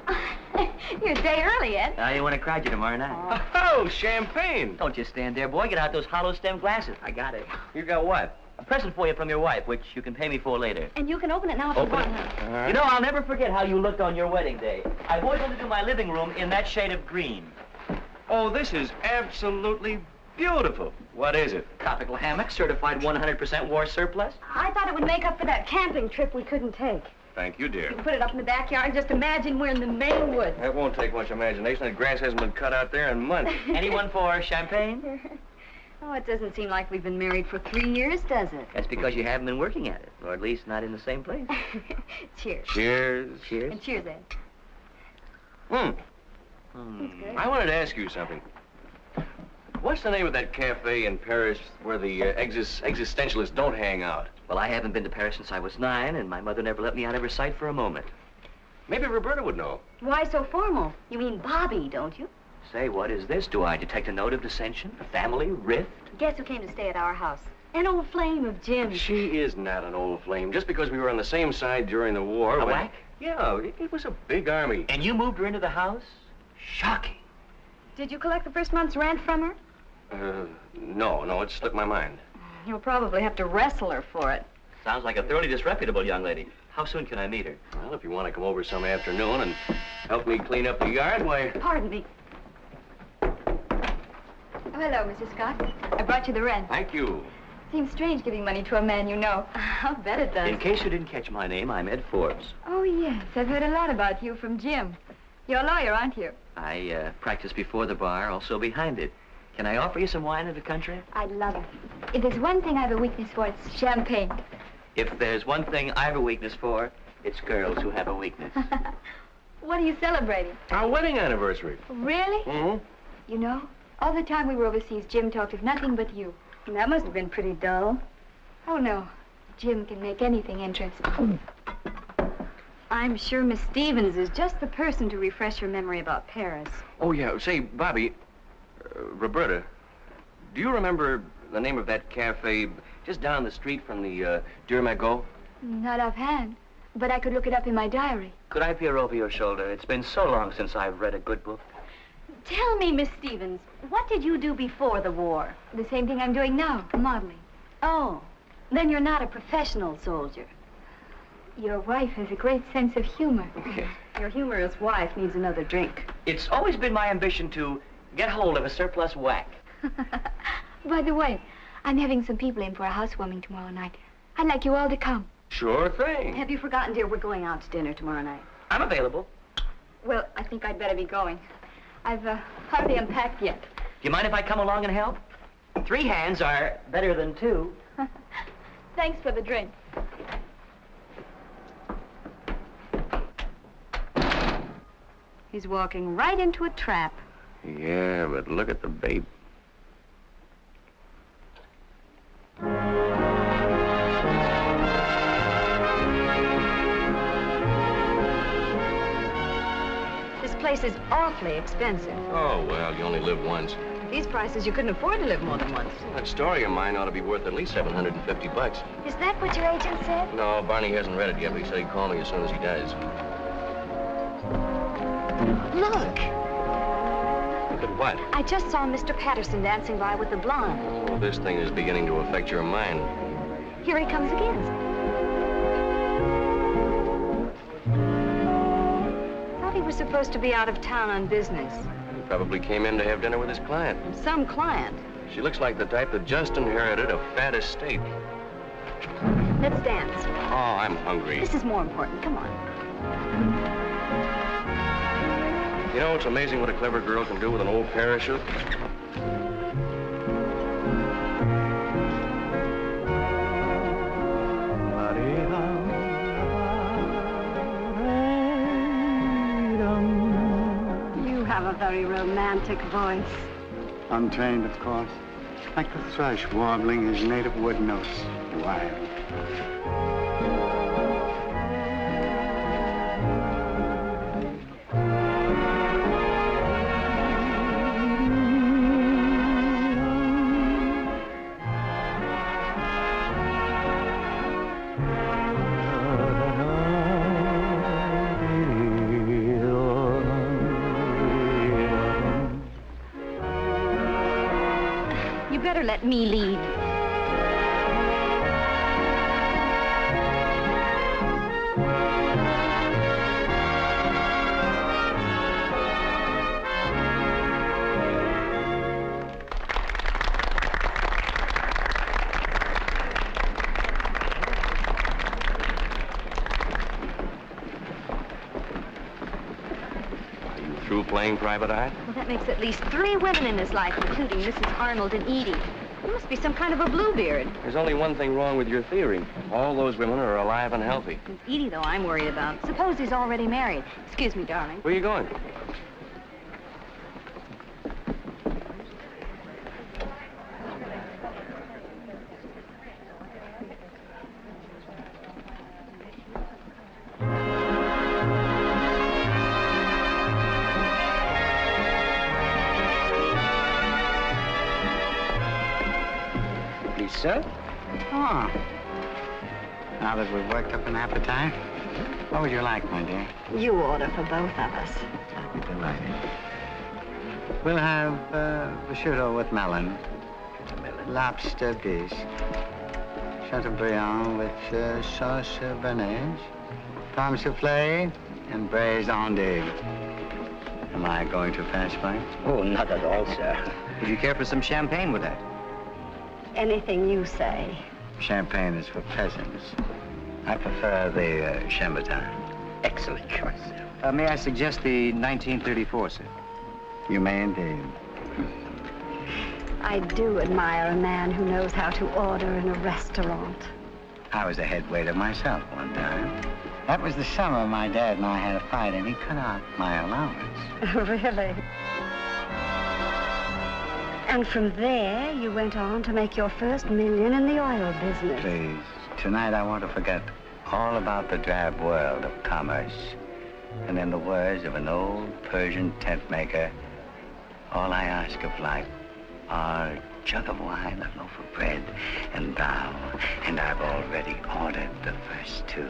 You're a day early, Ed. I want to cry you tomorrow night. Oh, champagne! Don't just stand there, boy. Get out those hollow stem glasses. I got it. You got what? A present for you from your wife, which you can pay me for later. And you can open it now if you want. You know, I'll never forget how you looked on your wedding day. I've always wanted to do my living room in that shade of green. Oh, this is absolutely beautiful. What is it? Tropical hammock, certified 100% war surplus. I thought it would make up for that camping trip we couldn't take. Thank you, dear. You can put it up in the backyard and just imagine we're in the Maine woods. That won't take much imagination. That grass hasn't been cut out there in months. Anyone for champagne? Oh, it doesn't seem like we've been married for 3 years, does it? That's because you haven't been working at it, or at least not in the same place. Cheers. Cheers. Cheers. And cheers, Ed. Hmm. That's good. I wanted to ask you something. What's the name of that cafe in Paris where the existentialists don't hang out? Well, I haven't been to Paris since I was 9, and my mother never let me out of her sight for a moment. Maybe Roberta would know. Why so formal? You mean Bobby, don't you? Say, what is this? Do I detect a note of dissension? A family rift? Guess who came to stay at our house? An old flame of Jim's. She is not an old flame. Just because we were on the same side during the war... A whack? Yeah, it was a big army. And you moved her into the house? Shocking. Did you collect the first month's rent from her? No, it slipped my mind. You'll probably have to wrestle her for it. Sounds like a thoroughly disreputable young lady. How soon can I meet her? Well, if you want to come over some afternoon and help me clean up the yard, why... Pardon me. Oh, hello, Mrs. Scott. I brought you the rent. Thank you. Seems strange giving money to a man you know. I'll bet it does. In case you didn't catch my name, I'm Ed Forbes. Oh, yes. I've heard a lot about you from Jim. You're a lawyer, aren't you? I practice before the bar, also behind it. Can I offer you some wine of the country? I'd love it. If there's one thing I have a weakness for, it's champagne. If there's one thing I have a weakness for, it's girls who have a weakness. What are you celebrating? Our wedding anniversary. Really? Mm-hmm. You know, all the time we were overseas, Jim talked of nothing but you. That must have been pretty dull. Oh, no. Jim can make anything interesting. I'm sure Miss Stevens is just the person to refresh your memory about Paris. Oh, yeah. Say, Bobby, Roberta, do you remember the name of that cafe just down the street from the Dieu Magot? Not offhand, but I could look it up in my diary. Could I peer over your shoulder? It's been so long since I've read a good book. Tell me, Miss Stevens, what did you do before the war? The same thing I'm doing now, modeling. Oh, then you're not a professional soldier. Your wife has a great sense of humor. Your humorous wife needs another drink. It's always been my ambition to get hold of a surplus whack. By the way, I'm having some people in for a housewarming tomorrow night. I'd like you all to come. Sure thing. Have you forgotten, dear, we're going out to dinner tomorrow night? I'm available. Well, I think I'd better be going. I've hardly unpacked yet. Do you mind if I come along and help? 3 hands are better than 2. Thanks for the drink. He's walking right into a trap. Yeah, but look at the babe. place is awfully expensive. Oh, well, you only live once. At these prices, you couldn't afford to live more than once. That story of mine ought to be worth at least $750. Is that what your agent said? No, Barney hasn't read it yet, but he said he'd call me as soon as he does. Look. Look at what? I just saw Mr. Patterson dancing by with the blonde. Oh, this thing is beginning to affect your mind. Here he comes again. Thought he was supposed to be out of town on business. He probably came in to have dinner with his client. Some client. She looks like the type that just inherited a fat estate. Let's dance. Oh, I'm hungry. This is more important. Come on. You know, it's amazing what a clever girl can do with an old parachute. You have a very romantic voice. Untrained, of course. Like the thrush warbling his native wood notes. Wild. You better let me lead. Through playing private eye? Well, that makes at least 3 women in his life, including Mrs. Arnold and Edie. He must be some kind of a bluebeard. There's only one thing wrong with your theory. All those women are alive and healthy. It's Edie, though, I'm worried about. Suppose he's already married. Excuse me, darling. Where are you going? Sir? Oh. Now that we've worked up an appetite, what would you like, my dear? You order for both of us. I'd be delighted. We'll have prosciutto with melon, lobster dish, chateaubriand with sauce béarnaise, pomme soufflé, and braised endive. Am I going too fast, Mike? Oh, not at all, sir. Would you care for some champagne with that? Anything you say. Champagne is for peasants. I prefer the Chambertin. Excellent choice, sir. May I suggest the 1934, sir? You may indeed. I do admire a man who knows how to order in a restaurant. I was a head waiter myself one time. That was the summer my dad and I had a fight, and he cut out my allowance. Really? And from there, you went on to make your first million in the oil business. Please, tonight I want to forget all about the drab world of commerce. And in the words of an old Persian tent maker, all I ask of life are a jug of wine, a loaf of bread, and thou. And I've already ordered the first 2.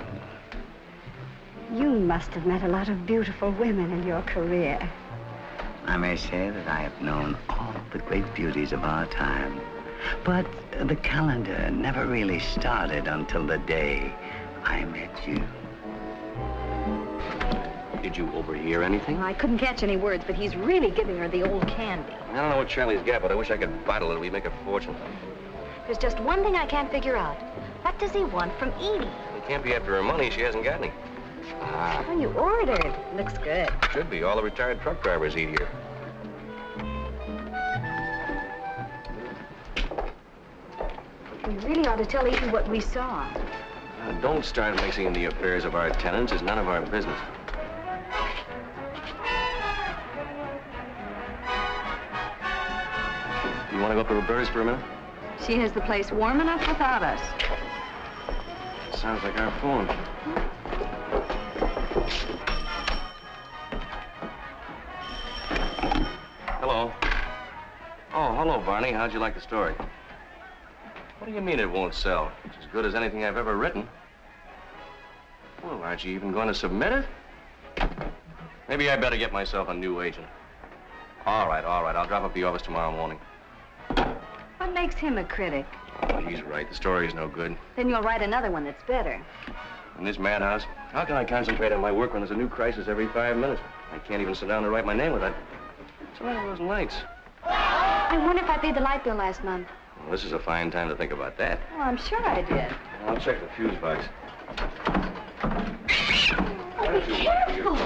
You must have met a lot of beautiful women in your career. I may say that I have known all the great beauties of our time. But the calendar never really started until the day I met you. Did you overhear anything? I couldn't catch any words, but he's really giving her the old candy. I don't know what Charlie's got, but I wish I could bottle it. We'd make a fortune. There's just one thing I can't figure out. What does he want from Edie? He can't be after her money. She hasn't got any. Ah. Oh, you ordered. Looks good. Should be. All the retired truck drivers eat here. We really ought to tell Edie what we saw. Don't start mixing in the affairs of our tenants. It's none of our business. You want to go up to Roberta's for a minute? She has the place warm enough without us. Sounds like our phone. hello, Barney. How'd you like the story? What do you mean it won't sell? It's as good as anything I've ever written. Well, aren't you even going to submit it? Maybe I better get myself a new agent. All right. I'll drop up the office tomorrow morning. What makes him a critic? Oh, he's right. The story's no good. Then you'll write another one that's better. In this madhouse, how can I concentrate on my work when there's a new crisis every 5 minutes? I can't even sit down and write my name with that. What's the matter with those lights? I wonder if I paid the light bill last month. Well, this is a fine time to think about that. Well, I'm sure I did. I'll check the fuse box. Oh, be careful.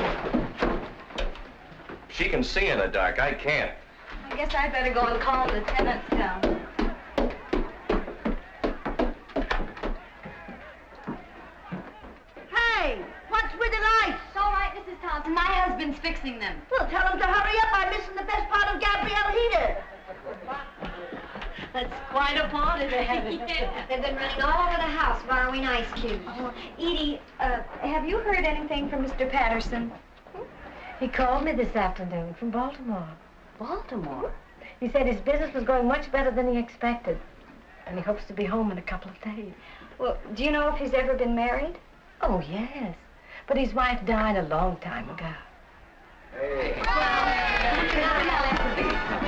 She can see in the dark. I can't. I guess I'd better go and call the tenants down. Hey, what's with the lights? It's all right, Mrs. Thompson. My husband's fixing them. Well, tell him to hurry up. I'm missing the best part of Gabrielle Heater. That's quite a party they have. Yeah. They've been running all over the house borrowing ice cubes. Oh, Edie, have you heard anything from Mr. Patterson? He called me this afternoon from Baltimore. Baltimore? He said his business was going much better than he expected. And he hopes to be home in a couple of days. Well, do you know if he's ever been married? Oh, yes. But his wife died a long time ago. Hey.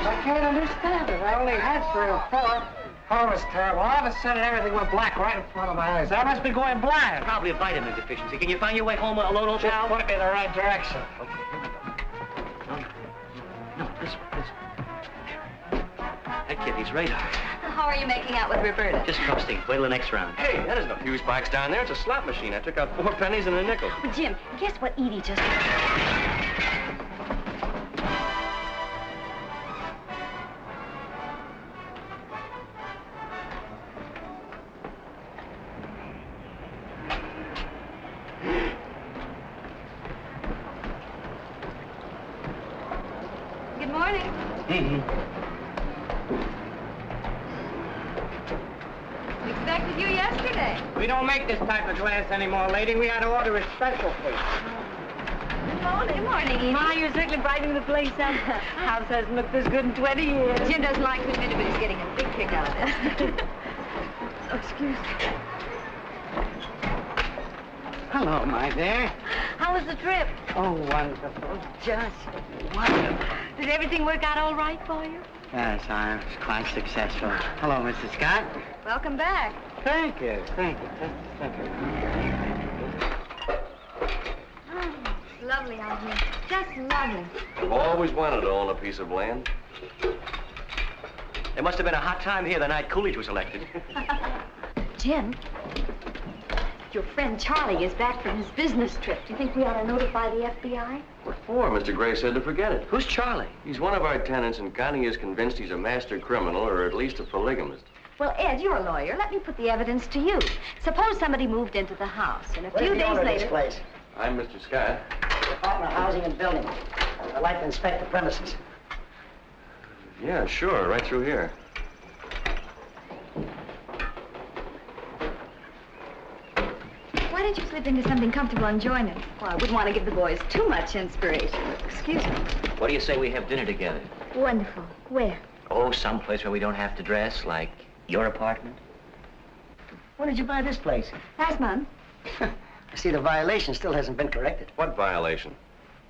I can't understand it. I only had 3 or 4. Oh, it's terrible. All of a sudden, everything went black right in front of my eyes. I must be going blind. Probably a vitamin deficiency. Can you find your way home alone, old pal? Just point me in the right direction. Okay, here we go. No, this one. That kid needs radar. How are you making out with Roberta? Just trusting. Wait till the next round. Hey, that isn't a fuse box down there. It's a slot machine. I took out 4 pennies and a nickel. Well, Jim, guess what Edie just... Good morning. Expected you yesterday. We don't make this type of glass anymore, lady. We had to order it special, please. Good morning, Edie. Ma, you're certainly brightening the place up. House hasn't looked this good in 20 years. Jim doesn't like to admit it, but he's getting a big kick out of this. Oh, excuse me. Hello, my dear. How was the trip? Oh, wonderful. Just wonderful. Did everything work out all right for you? Yes, I was quite successful. Hello, Mrs. Scott. Welcome back. Thank you. Thank you. Just a second. It's lovely out here. Just lovely. I've always wanted to own a piece of land. There must have been a hot time here the night Coolidge was elected. Jim, your friend Charlie is back from his business trip. Do you think we ought to notify the FBI? What for? Mr. Gray said to forget it. Who's Charlie? He's one of our tenants, and Connie is convinced he's a master criminal or at least a polygamist. Well, Ed, you're a lawyer. Let me put the evidence to you. Suppose somebody moved into the house, and a few days later... Place? I'm Mr. Scott. Department of Housing and Building. I'd like to inspect the premises. Yeah, sure, right through here. Why don't you slip into something comfortable and join us? Well, I wouldn't want to give the boys too much inspiration. Excuse me. What do you say we have dinner together? Wonderful. Where? Oh, someplace where we don't have to dress, like your apartment. When did you buy this place? Last month. I see the violation still hasn't been corrected. What violation?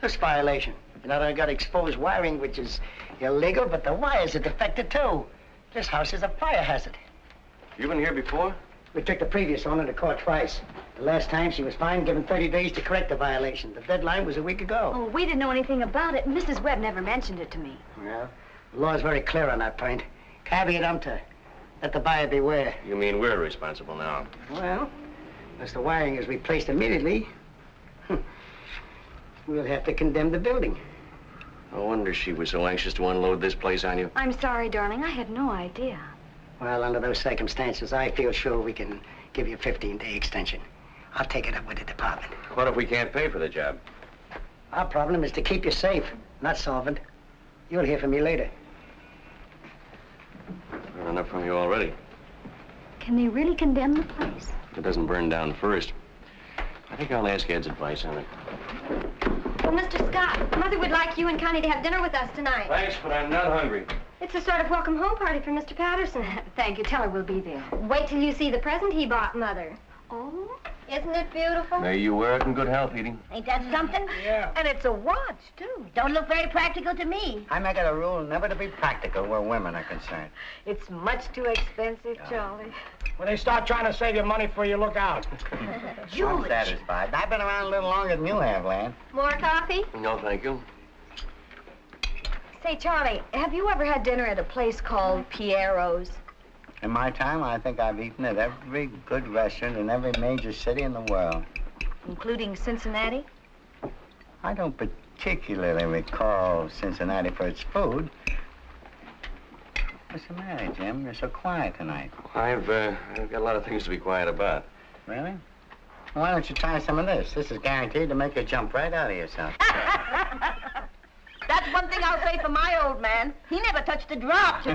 This violation. You know, I got exposed wiring, which is illegal, but the wires are defective, too. This house is a fire hazard. You been here before? We took the previous owner to court twice. The last time she was fined, given 30 days to correct the violation. The deadline was a week ago. Oh, we didn't know anything about it. Mrs. Webb never mentioned it to me. Well, the law's very clear on that point. Caveat emptor. Let the buyer beware. You mean we're responsible now? Well, unless the wiring is replaced immediately, we'll have to condemn the building. No wonder she was so anxious to unload this place on you. I'm sorry, darling. I had no idea. Well, under those circumstances, I feel sure we can give you a 15-day extension. I'll take it up with the department. What if we can't pay for the job? Our problem is to keep you safe, not solvent. You'll hear from me later. Heard enough from you already. Can they really condemn the place? If it doesn't burn down first. I think I'll ask Ed's advice on it. Well, Mr. Scott, Mother would like you and Connie to have dinner with us tonight. Thanks, but I'm not hungry. It's a sort of welcome home party for Mr. Patterson. Thank you. Tell her we'll be there. Wait till you see the present he bought, Mother. Oh? Isn't it beautiful? May you wear it in good health, Edie. Ain't that something? Yeah. And it's a watch, too. Don't look very practical to me. I make it a rule never to be practical where women are concerned. It's much too expensive, Charlie. When they start trying to save you money for you, look out. I'm satisfied. I've been around a little longer than you have, Lan. More coffee? No, thank you. Say, Charlie, have you ever had dinner at a place called Piero's? In my time, I think I've eaten at every good restaurant in every major city in the world. Including Cincinnati? I don't particularly recall Cincinnati for its food. What's the matter, Jim? You're so quiet tonight. I've got a lot of things to be quiet about. Really? Well, why don't you try some of this? This is guaranteed to make you jump right out of yourself. That's one thing I'll say for my old man. He never touched a drop.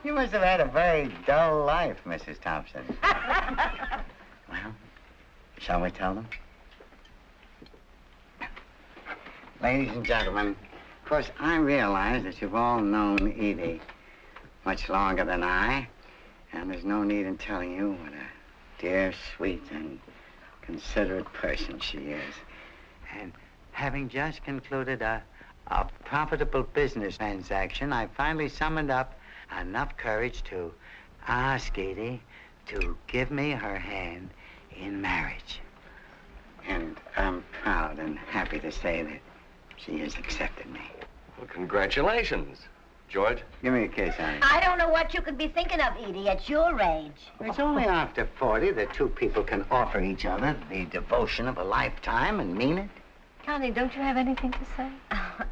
You must have had a very dull life, Mrs. Thompson. Well, shall we tell them? Ladies and gentlemen, of course, I realize that you've all known Edie much longer than I, and there's no need in telling you what a dear, sweet, and considerate person she is. And having just concluded a profitable business transaction, I finally summoned up enough courage to ask Edie to give me her hand in marriage. And I'm proud and happy to say that she has accepted me. Well, congratulations. George? Give me a kiss, honey. I don't know what you could be thinking of, Edie, at your age. It's only after 40 that two people can offer each other the devotion of a lifetime and mean it. Connie, don't you have anything to say?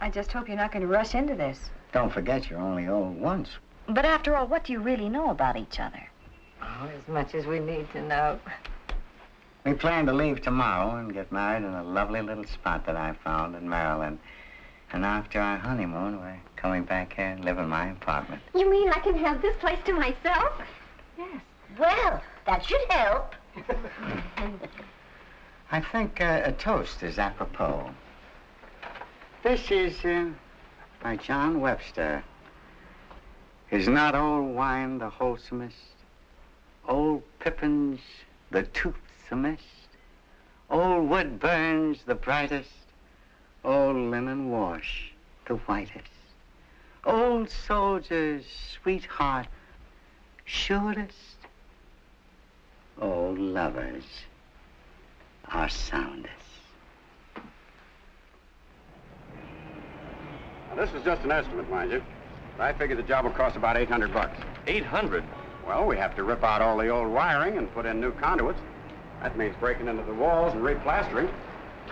I just hope you're not going to rush into this. Don't forget you're only old once. But after all, what do you really know about each other? Oh, as much as we need to know. We plan to leave tomorrow and get married in a lovely little spot that I found in Maryland. And after our honeymoon, we're coming back here and live in my apartment. You mean I can have this place to myself? Yes. Well, that should help. I think a toast is apropos. This is by John Webster. Is not old wine the wholesomest? Old pippins the toothsomest? Old wood burns the brightest? Old linen wash the whitest? Old soldier's sweetheart surest? Old lovers are soundest. Now, this is just an estimate, mind you. I figure the job will cost about $800. 800? Well, we have to rip out all the old wiring and put in new conduits. That means breaking into the walls and replastering.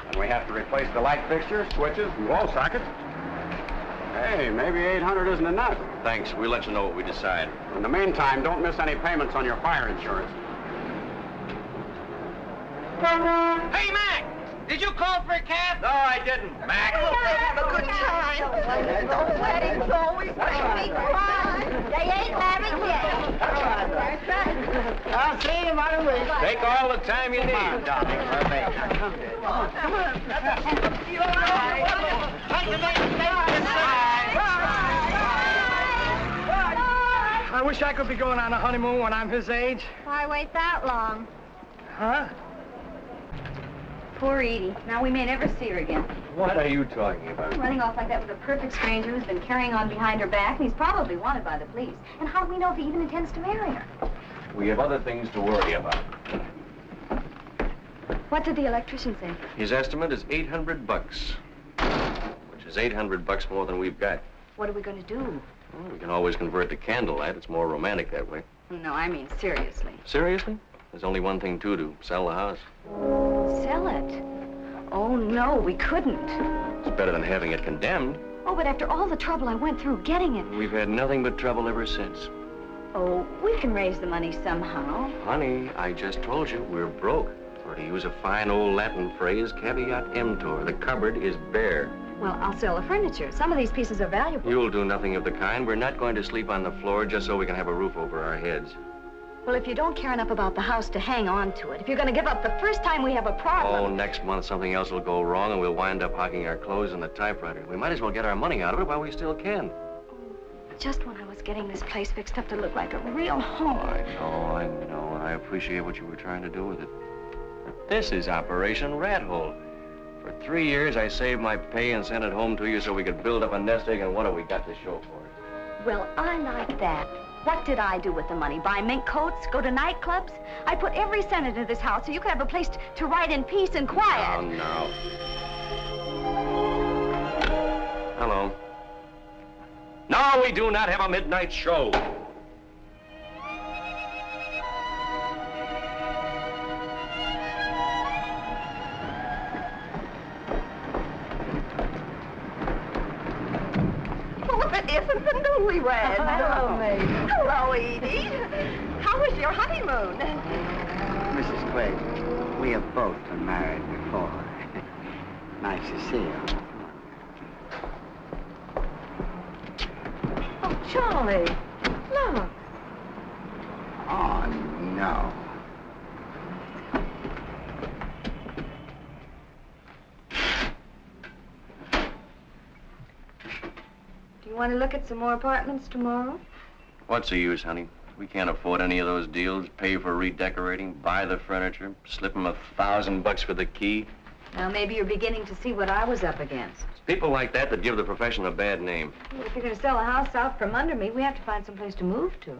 And we have to replace the light fixtures, switches, and wall sockets. Hey, maybe 800 isn't enough. Thanks. We'll let you know what we decide. In the meantime, don't miss any payments on your fire insurance. Hey, Mac! Did you call for a cab? No, I didn't. Mac! Have a good time. Don't let him always make me cry. They ain't married yet. That's right. I'll see you right away. Take all the time you need. Come on, darling. We're late. Come I wish I could be going on a honeymoon when I'm his age. Why wait that long? Huh? Poor Edie. Now we may never see her again. What are you talking about? Running off like that with a perfect stranger who's been carrying on behind her back, and he's probably wanted by the police. And how do we know if he even intends to marry her? We have other things to worry about. What did the electrician say? His estimate is $800, which is $800 more than we've got. What are we going to do? Well, we can always convert to candlelight. It's more romantic that way. No, I mean seriously. Seriously? There's only one thing to do. Sell the house. Sell it? Oh, no, we couldn't. It's better than having it condemned. Oh, but after all the trouble I went through getting it... We've had nothing but trouble ever since. Oh, we can raise the money somehow. Honey, I just told you, we're broke. Or to use a fine old Latin phrase, caveat emptor. The cupboard is bare. Well, I'll sell the furniture. Some of these pieces are valuable. You'll do nothing of the kind. We're not going to sleep on the floor just so we can have a roof over our heads. Well, if you don't care enough about the house to hang on to it, if you're going to give up the first time we have a problem... Oh, next month something else will go wrong and we'll wind up hocking our clothes in the typewriter. We might as well get our money out of it while we still can. just when I was getting this place fixed up to look like a real home. I know. I appreciate what you were trying to do with it. But this is Operation Rat Hole. For 3 years, I saved my pay and sent it home to you so we could build up a nest egg, and what have we got to show for it? Well, I like that. What did I do with the money? Buy mink coats? Go to nightclubs? I put every cent into this house so you could have a place to write in peace and quiet. Oh, no. Hello. No, we do not have a midnight show. Isn't the newlywed? Hello, May. Hello, Edie. How was your honeymoon? Mrs. Quaid, we have both been married before. Nice to see you. Oh, Charlie, look. Oh, no. Do you want to look at some more apartments tomorrow? What's the use, honey? We can't afford any of those deals. Pay for redecorating, buy the furniture, slip them $1,000 for the key. Now, maybe you're beginning to see what I was up against. It's people like that that give the profession a bad name. Well, if you're going to sell a house out from under me, we have to find some place to move to.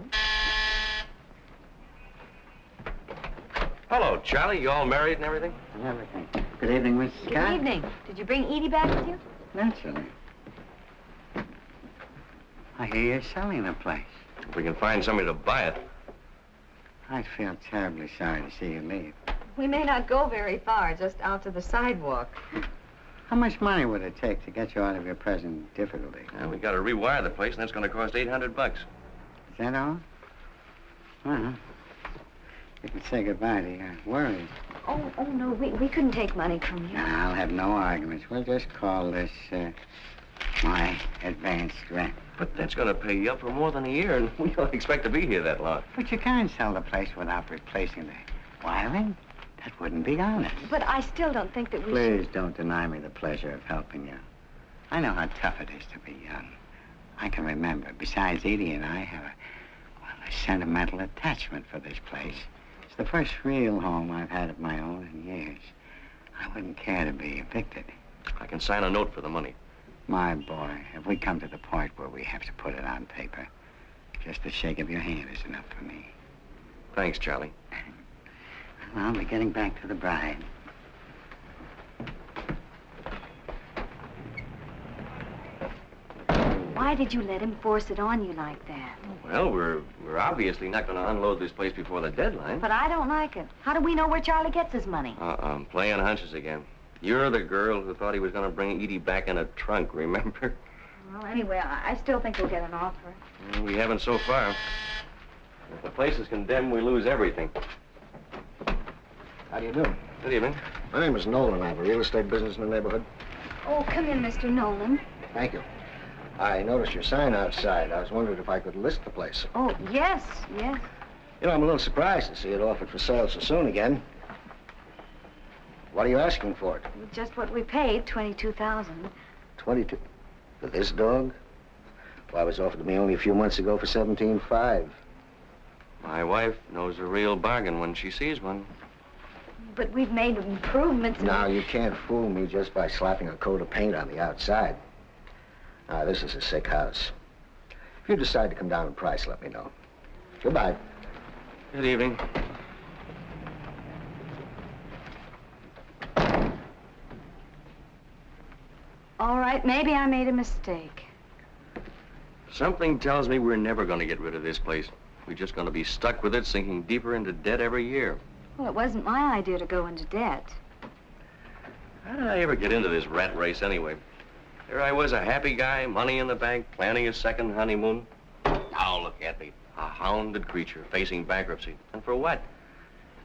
Hello, Charlie. You all married and everything? And everything. Good evening, Mrs. Scott. Good evening. Did you bring Edie back with you? Naturally. I hear you're selling the place. If we can find somebody to buy it. I feel terribly sorry to see you leave. We may not go very far, just out to the sidewalk. How much money would it take to get you out of your present difficulty? Well, we got to rewire the place, and that's going to cost $800. Is that all? Well, you can say goodbye to your worries. Oh, no, we couldn't take money from you. I'll have no arguments. We'll just call this, my advanced rent. But that's going to pay you up for more than a year, and we don't expect to be here that long. But you can't sell the place without replacing the wiring. That wouldn't be honest. But I still don't think that we Please don't deny me the pleasure of helping you. I know how tough it is to be young. I can remember. Besides, Edie and I have a sentimental attachment for this place. It's the first real home I've had of my own in years. I wouldn't care to be evicted. I can sign a note for the money. My boy, if we come to the point where we have to put it on paper, just the shake of your hand is enough for me. Thanks, Charlie. Well, I'll be getting back to the bride. Why did you let him force it on you like that? Well, we're obviously not going to unload this place before the deadline. But I don't like it. How do we know where Charlie gets his money? I'm playing hunches again. You're the girl who thought he was going to bring Edie back in a trunk, remember? Well, anyway, I still think we'll get an offer. Well, we haven't so far. If the place is condemned, we lose everything. How do you do? Good evening. My name is Nolan. I have a real estate business in the neighborhood. Oh, come in, Mr. Nolan. Thank you. I noticed your sign outside. I was wondering if I could list the place. Oh, yes. You know, I'm a little surprised to see it offered for sale so soon again. What are you asking for it? Just what we paid, $22,000. 22. For this dog? Well, it was offered to me only a few months ago for $17,500. My wife knows a real bargain when she sees one. But we've made improvements. Now, you can't fool me just by slapping a coat of paint on the outside. Now, this is a sick house. If you decide to come down in price, let me know. Goodbye. Good evening. All right, maybe I made a mistake. Something tells me we're never going to get rid of this place. We're just going to be stuck with it, sinking deeper into debt every year. Well, it wasn't my idea to go into debt. How did I ever get into this rat race anyway? There I was, a happy guy, money in the bank, planning a second honeymoon. Now look at me, a hounded creature facing bankruptcy. And for what?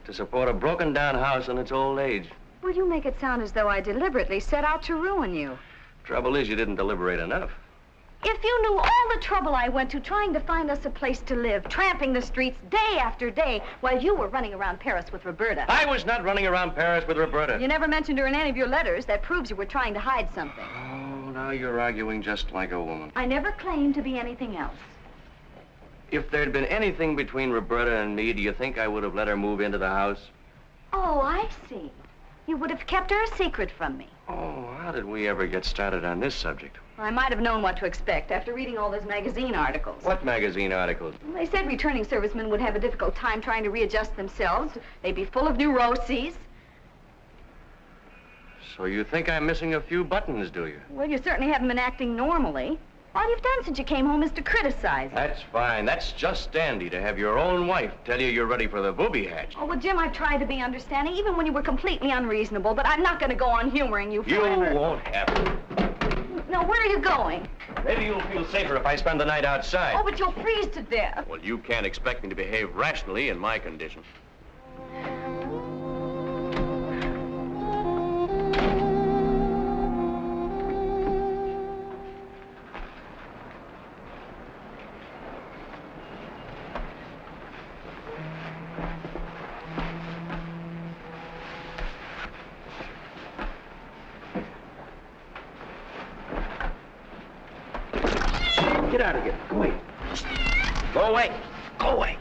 To support a broken-down house in its old age. Well, you make it sound as though I deliberately set out to ruin you. Trouble is, you didn't deliberate enough. If you knew all the trouble I went to trying to find us a place to live, tramping the streets day after day, while you were running around Paris with Roberta. I was not running around Paris with Roberta. You never mentioned her in any of your letters. That proves you were trying to hide something. Oh, now you're arguing just like a woman. I never claimed to be anything else. If there'd been anything between Roberta and me, do you think I would have let her move into the house? Oh, I see. You would have kept her a secret from me. Oh, how did we ever get started on this subject? Well, I might have known what to expect after reading all those magazine articles. What magazine articles? Well, they said returning servicemen would have a difficult time trying to readjust themselves. They'd be full of neuroses. So you think I'm missing a few buttons, do you? Well, you certainly haven't been acting normally. All you've done since you came home is to criticize. That's fine. That's just dandy to have your own wife tell you you're ready for the booby hatch. Oh, well, Jim, I've tried to be understanding, even when you were completely unreasonable, but I'm not going to go on humoring you forever. You won't have to. No, where are you going? Maybe you'll feel safer if I spend the night outside. Oh, but you'll freeze to death. Well, you can't expect me to behave rationally in my condition. Get out of here. Go away. Go away. Go away.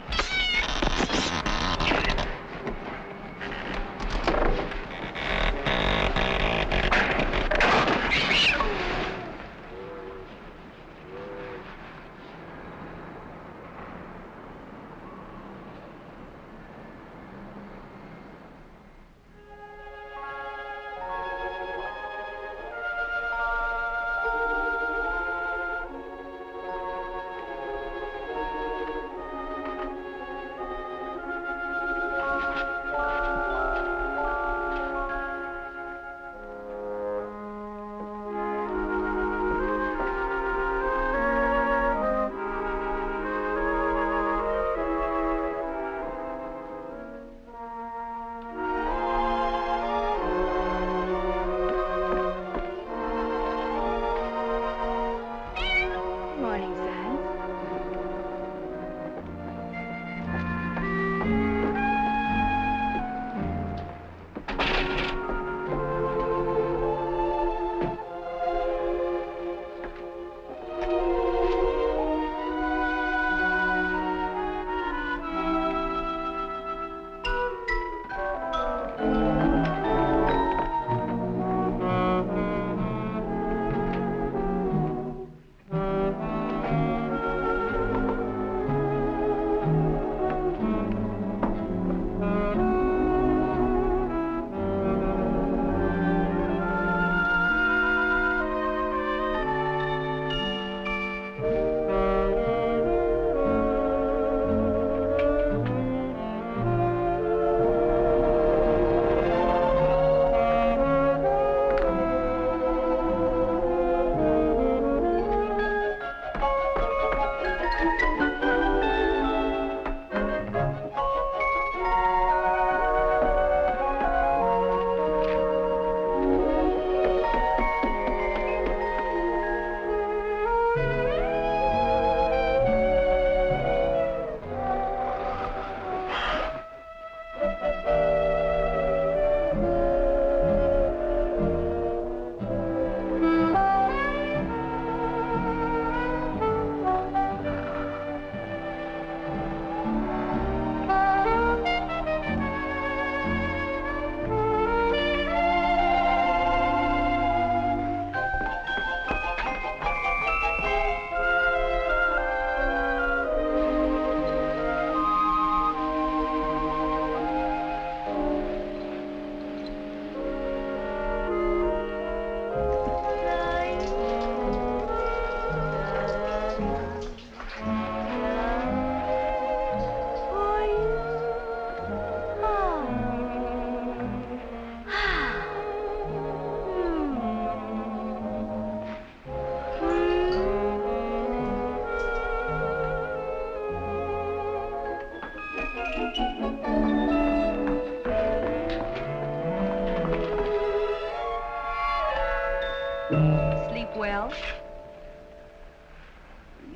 Sleep well?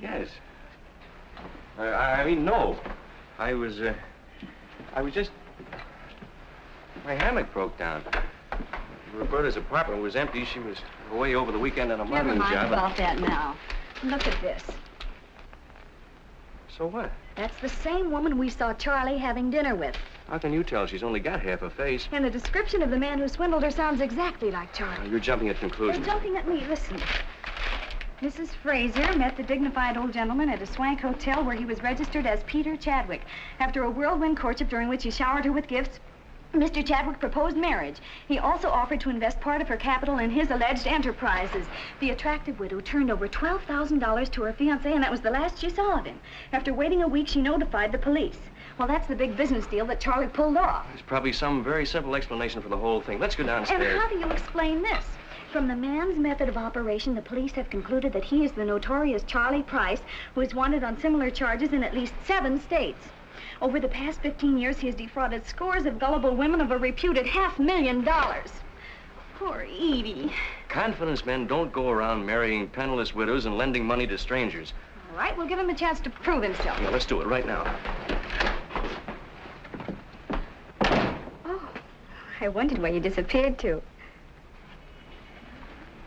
Yes. I mean, no. I was just... My hammock broke down. Roberta's apartment was empty. She was away over the weekend on a Never modeling mind job. about that now. Look at this. So what? That's the same woman we saw Charlie having dinner with. How can you tell? She's only got half a face. And the description of the man who swindled her sounds exactly like Charlie. You're jumping at conclusions. You're jumping at me. Listen. Mrs. Fraser met the dignified old gentleman at a swank hotel where he was registered as Peter Chadwick. After a whirlwind courtship during which he showered her with gifts, Mr. Chadwick proposed marriage. He also offered to invest part of her capital in his alleged enterprises. The attractive widow turned over $12,000 to her fiancé, and that was the last she saw of him. After waiting a week, she notified the police. Well, that's the big business deal that Charlie pulled off. There's probably some very simple explanation for the whole thing. Let's go downstairs. And how do you explain this? From the man's method of operation, the police have concluded that he is the notorious Charlie Price, who is wanted on similar charges in at least 7 states. Over the past 15 years, he has defrauded scores of gullible women of a reputed $500,000. Poor Edie. Confidence men don't go around marrying penniless widows and lending money to strangers. All right, we'll give him a chance to prove himself. Yeah, let's do it right now. Oh, I wondered where you disappeared to.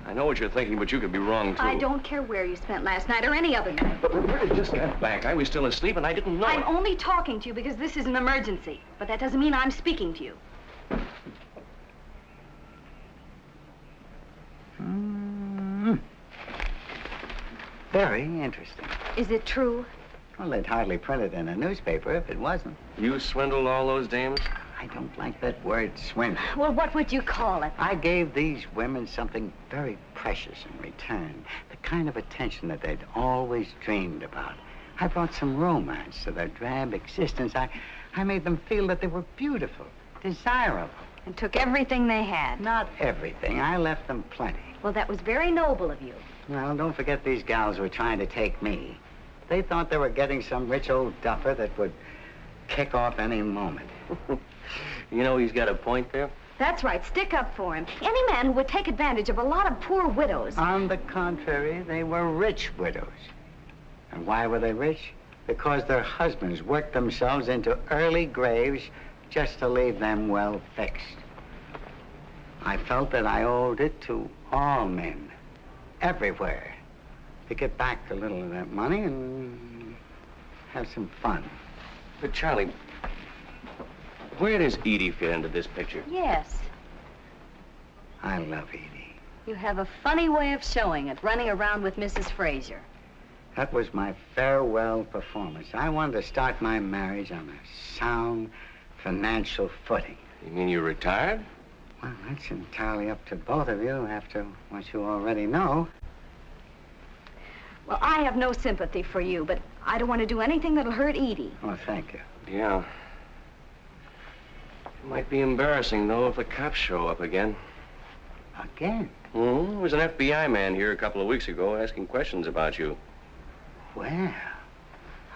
I know what you're thinking, but you could be wrong, too. I don't care where you spent last night or any other night. But Roberta just got back. I was still asleep, and I didn't know I'm it. only talking to you because this is an emergency. But that doesn't mean I'm speaking to you. Very interesting. Is it true? Well, they'd hardly print it in a newspaper if it wasn't. You swindled all those dames? I don't like that word, swindle. Well, what would you call it? I gave these women something very precious in return. The kind of attention that they'd always dreamed about. I brought some romance to their drab existence. I made them feel that they were beautiful, desirable. And took everything they had. Not everything. I left them plenty. Well, that was very noble of you. Well, don't forget these gals were trying to take me. They thought they were getting some rich old duffer that would kick off any moment. You know he's got a point there. That's right. Stick up for him. Any man who would take advantage of a lot of poor widows. On the contrary, they were rich widows. And why were they rich? Because their husbands worked themselves into early graves just to leave them well fixed. I felt that I owed it to all men, everywhere, to get back a little of that money and have some fun. But, Charlie, where does Edie fit into this picture? Yes. I love Edie. You have a funny way of showing it, running around with Mrs. Fraser. That was my farewell performance. I wanted to start my marriage on a sound financial footing. You mean you retired? Well, that's entirely up to both of you after what you already know. Well, I have no sympathy for you, but I don't want to do anything that'll hurt Edie. Oh, thank you. Yeah. It might be embarrassing, though, if the cops show up again. Again? Mm-hmm. There was an FBI man here a couple of weeks ago asking questions about you. Well,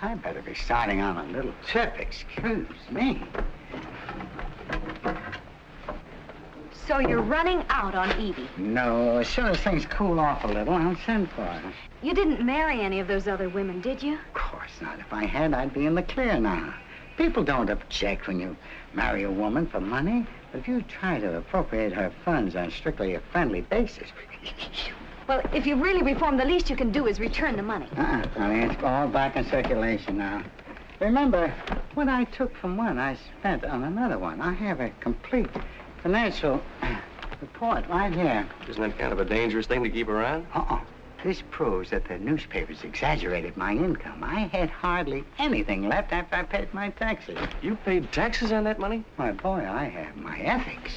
I better be starting on a little trip, excuse me. So you're running out on Edie? No, as soon as things cool off a little, I'll send for her. You didn't marry any of those other women, did you? Of course not. If I had, I'd be in the clear now. People don't object when you marry a woman for money, but if you try to appropriate her funds on strictly a friendly basis... Well, if you really reform, the least you can do is return the money. honey, it's all back in circulation now. Remember, what I took from one, I spent on another one. I have a complete financial report right here. Isn't that kind of a dangerous thing to keep around? This proves that the newspapers exaggerated my income. I had hardly anything left after I paid my taxes. You paid taxes on that money? My boy, I have my ethics.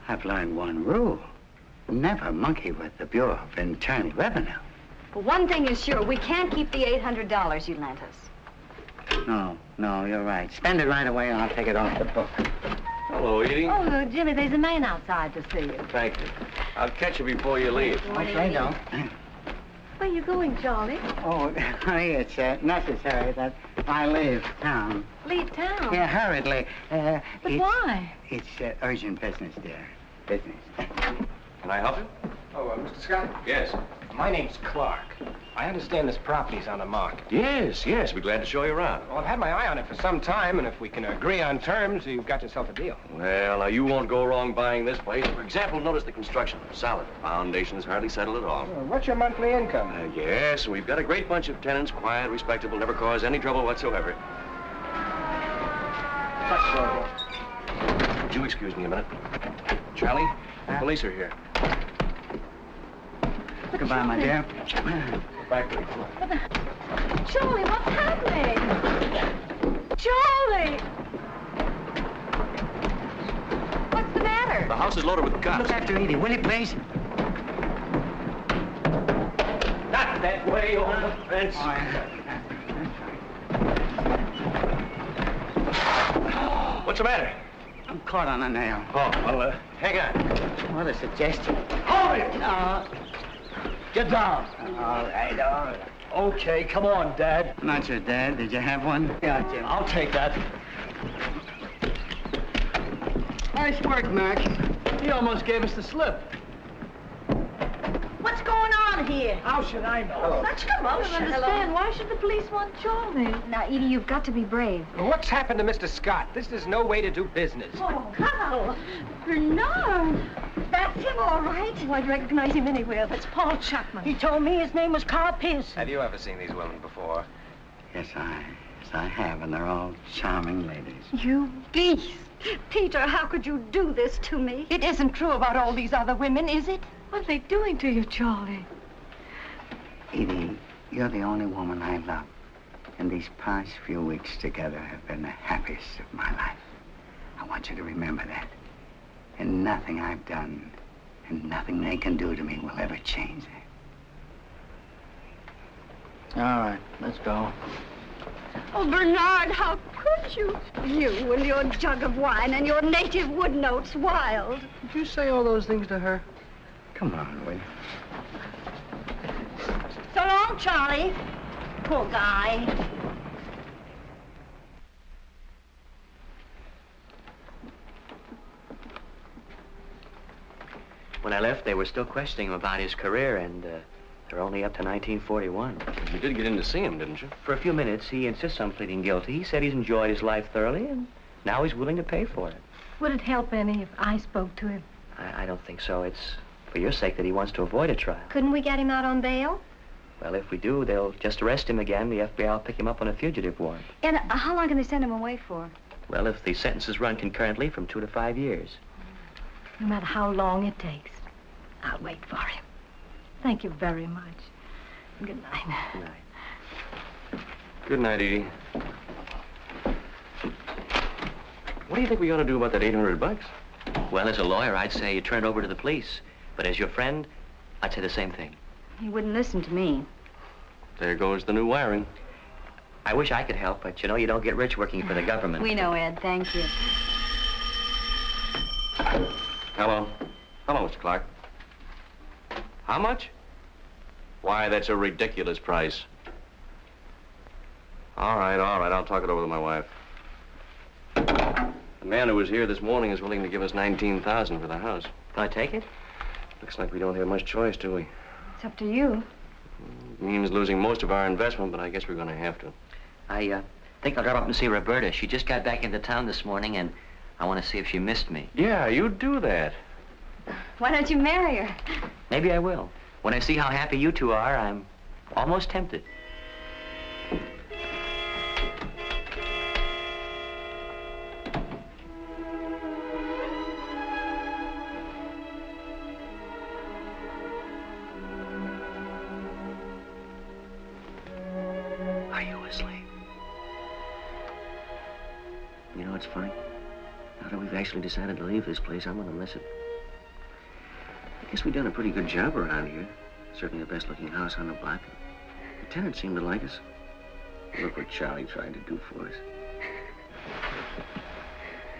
I've learned one rule. Never monkey with the Bureau of Internal Revenue. But one thing is sure, we can't keep the $800 you lent us. No, you're right. Spend it right away and I'll take it off the book. Hello, Edie. Oh, Jimmy, there's a man outside to see you. Thank you. I'll catch you before you leave. Okay, don't. Where are you going, Charlie? Oh, honey, it's necessary that I leave town. Leave town? Yeah, hurriedly. But why? It's urgent business, dear. Business. Can I help you? Oh, Mr. Scott? Yes. My name's Clark. I understand this property's on the market. Yes, yes. We're glad to show you around. Well, I've had my eye on it for some time, and if we can agree on terms, you've got yourself a deal. Well, now, you won't go wrong buying this place. For example, notice the construction. Solid. Foundation's hardly settled at all. Well, what's your monthly income? Yes, we've got a great bunch of tenants. Quiet, respectable, never cause any trouble whatsoever. Would you excuse me a minute? Charlie, the police are here. Goodbye, my dear. Back to the floor. Charlie, what's happening? Charlie! What's the matter? The house is loaded with cops. Look after Edie, will you, please? Not that way, on the fence. What's the matter? I'm caught on a nail. Oh, well, hang on. What a suggestion. Hold it! Get down. All right. Okay, come on, Dad. Not your dad. Did you have one? Yeah, Jim. I'll take that. Nice work, Mac. He almost gave us the slip. What's going on here? How should I know? Such I commotion. don't understand. Why should the police want Charlie? Now, Edie, you've got to be brave. What's happened to Mr. Scott? This is no way to do business. Oh, Carl. Bernard. That's him, all right. Oh, I'd recognize him anywhere. That's Paul Chapman. He told me his name was Carl Pearson. Have you ever seen these women before? Yes, I have, and they're all charming ladies. You beast. Peter, how could you do this to me? It isn't true about all these other women, is it? What are they doing to you, Charlie? Edie, you're the only woman I love. And these past few weeks together have been the happiest of my life. I want you to remember that. And nothing I've done and nothing they can do to me will ever change that. All right, let's go. Oh, Bernard, how could you? You and your jug of wine and your native wood notes wild. Did you say all those things to her? Come on, will you? So long, Charlie. Poor guy. When I left, they were still questioning him about his career, and they're only up to 1941. You did get in to see him, didn't you? For a few minutes, he insists on pleading guilty. He said he's enjoyed his life thoroughly, and now he's willing to pay for it. Would it help any if I spoke to him? I don't think so. It's for your sake that he wants to avoid a trial. Couldn't we get him out on bail? Well, if we do, they'll just arrest him again. The FBI will pick him up on a fugitive warrant. And how long can they send him away for? Well, if the sentences run concurrently, from 2 to 5 years. No matter how long it takes, I'll wait for him. Thank you very much. Good night. Good night. Good night, Edie. What do you think we ought to do about that $800? Well, as a lawyer, I'd say you turn it over to the police. But as your friend, I'd say the same thing. He wouldn't listen to me. There goes the new wiring. I wish I could help, but you know, you don't get rich working for the government. We know, Ed. Thank you. Hello. Hello, Mr. Clark. How much? Why, that's a ridiculous price. All right, I'll talk it over with my wife. The man who was here this morning is willing to give us $19,000 for the house. Can I take it? Looks like we don't have much choice, do we? It's up to you. It means losing most of our investment, but I guess we're going to have to. I think I'll drop up and see Roberta. She just got back into town this morning, and I want to see if she missed me. Yeah, you do that. Why don't you marry her? Maybe I will. When I see how happy you two are, I'm almost tempted. Are you asleep? You know, it's funny. Now that we've actually decided to leave this place, I'm gonna miss it. I guess we've done a pretty good job around here. Certainly the best-looking house on the block. The tenants seem to like us. Look what Charlie tried to do for us.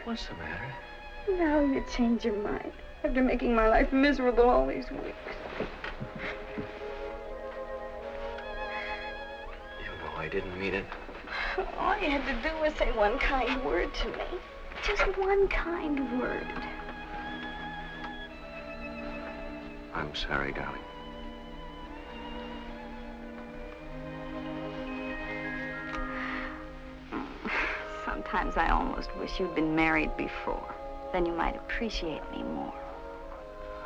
What's the matter? Now you change your mind after making my life miserable all these weeks. You know I didn't mean it. All you had to do was say one kind word to me. Just one kind word. I'm sorry, darling. Sometimes I almost wish you'd been married before. Then you might appreciate me more.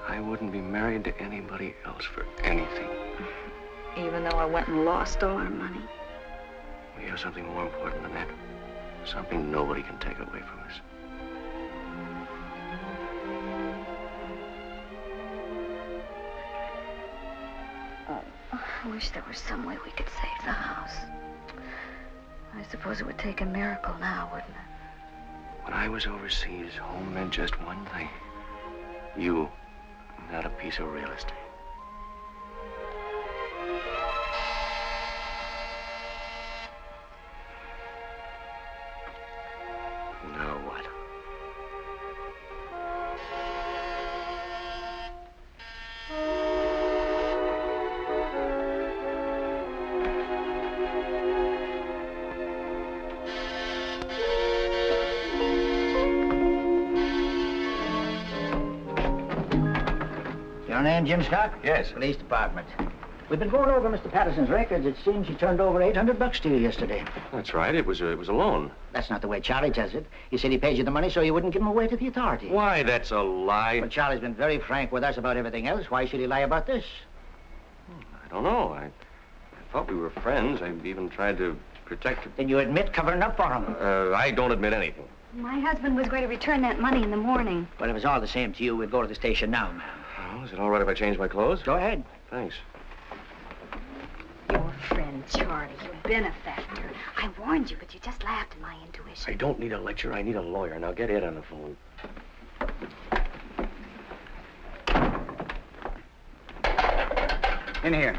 I wouldn't be married to anybody else for anything. Even though I went and lost all our money. We have something more important than that. Something nobody can take away from us. I wish there was some way we could save the house. I suppose it would take a miracle now, wouldn't it? When I was overseas, home meant just one thing. You, not a piece of real estate. Now what? Your name, Jim Stock? Yes. Police Department. We've been going over Mr. Patterson's records. It seems he turned over $800 to you yesterday. That's right. It was a loan. That's not the way Charlie tells it. He said he paid you the money so you wouldn't give him away to the authorities. Why, that's a lie. Well, Charlie's been very frank with us about everything else. Why should he lie about this? I don't know. I thought we were friends. I even tried to protect her. Then you admit covering up for him. I don't admit anything. My husband was going to return that money in the morning. Well, if it's all the same to you, we'll go to the station now, ma'am. Oh, is it all right if I change my clothes? Go ahead. Thanks. Your friend, Charlie, your benefactor. I warned you, but you just laughed at my intuition. I don't need a lecture. I need a lawyer. Now get Ed on the phone. In here.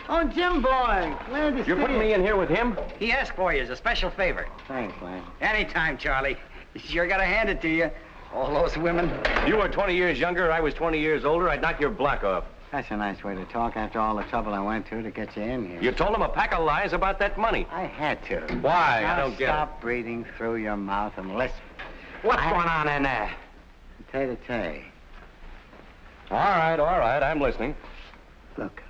Oh, Jim boy, glad to see you. You're putting me in here with him? He asked for you as a special favor. Thanks, Glenn. Anytime, Charlie. You sure gotta hand it to you. All those women. You were 20 years younger. I was 20 years older. I'd knock your block off. That's a nice way to talk after all the trouble I went to get you in here. You told him a pack of lies about that money. I had to. Why? Now I don't get it. Stop breathing through your mouth and listen. What's going on in there? Tay-to-tay. All right. I'm listening. Look,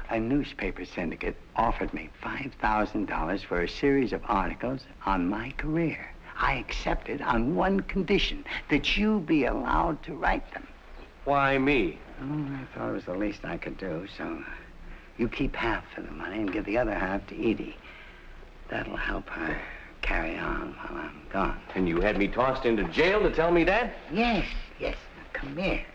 a newspaper syndicate offered me $5,000 for a series of articles on my career. I accepted on one condition, that you be allowed to write them. Why me? Oh, I thought it was the least I could do, so you keep half of the money and give the other half to Edie. That'll help her carry on while I'm gone. And you had me tossed into jail to tell me that? Yes. Now, come here.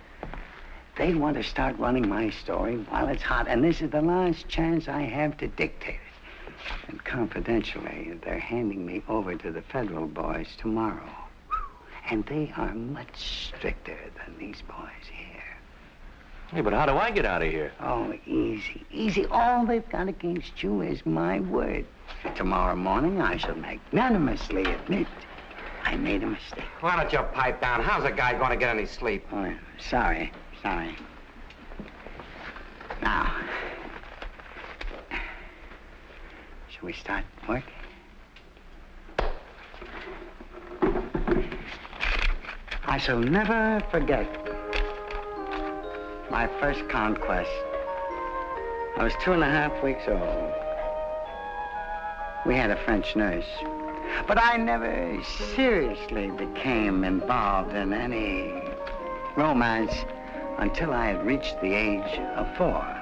They want to start running my story while it's hot, and this is the last chance I have to dictate it. And confidentially, they're handing me over to the federal boys tomorrow. And they are much stricter than these boys here. Hey, but how do I get out of here? Oh, easy. All they've got against you is my word. Tomorrow morning, I shall magnanimously admit I made a mistake. Why don't you pipe down? How's a guy going to get any sleep? Oh, sorry. Now, shall we start work? I shall never forget my first conquest. I was 2.5 weeks old. We had a French nurse. But I never seriously became involved in any romance until I had reached the age of 4.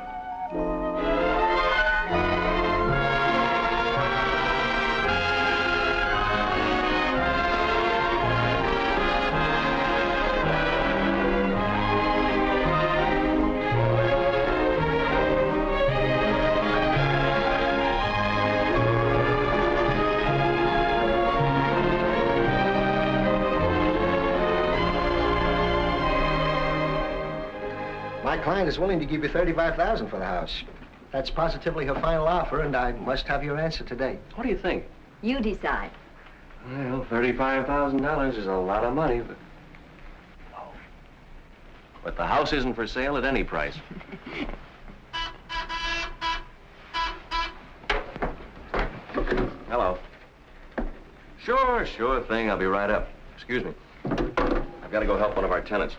My client is willing to give you $35,000 for the house. That's positively her final offer, and I must have your answer today. What do you think? You decide. Well, $35,000 is a lot of money, but... But the house isn't for sale at any price. Hello. Sure thing. I'll be right up. Excuse me. I've got to go help one of our tenants.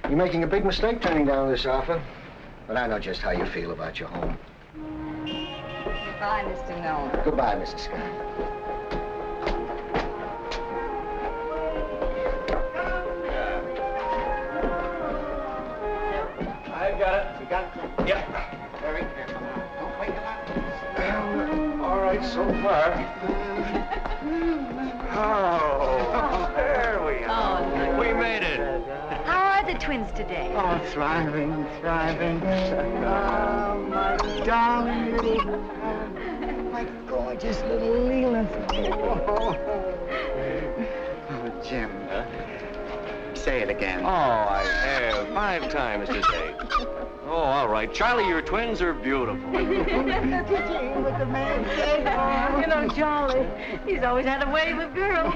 You're making a big mistake turning down this offer, but I know just how you feel about your home. Bye, Mr. Miller. Goodbye, Mrs. Scott. I've got it. You got it? Yep. Very careful now. Don't wake him up. All right, so far. Oh, there we are. Oh, We made it. How are the twins today? Oh, thriving, thriving. Oh, my darling little, my gorgeous little Leland. Oh, Jim. Huh? Say it again. Oh, I have 5 times today. Oh, all right. Charlie, your twins are beautiful. Did you hear what the man said? You know, Charlie, he's always had a way with girls.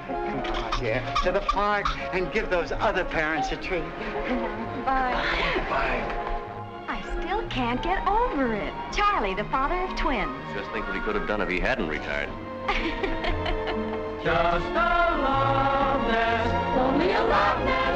Come on, dear, to the park and give those other parents a treat. Bye. Bye. I still can't get over it. Charlie, the father of twins. Just think what he could have done if he hadn't retired. Just a love nest, only a love nest.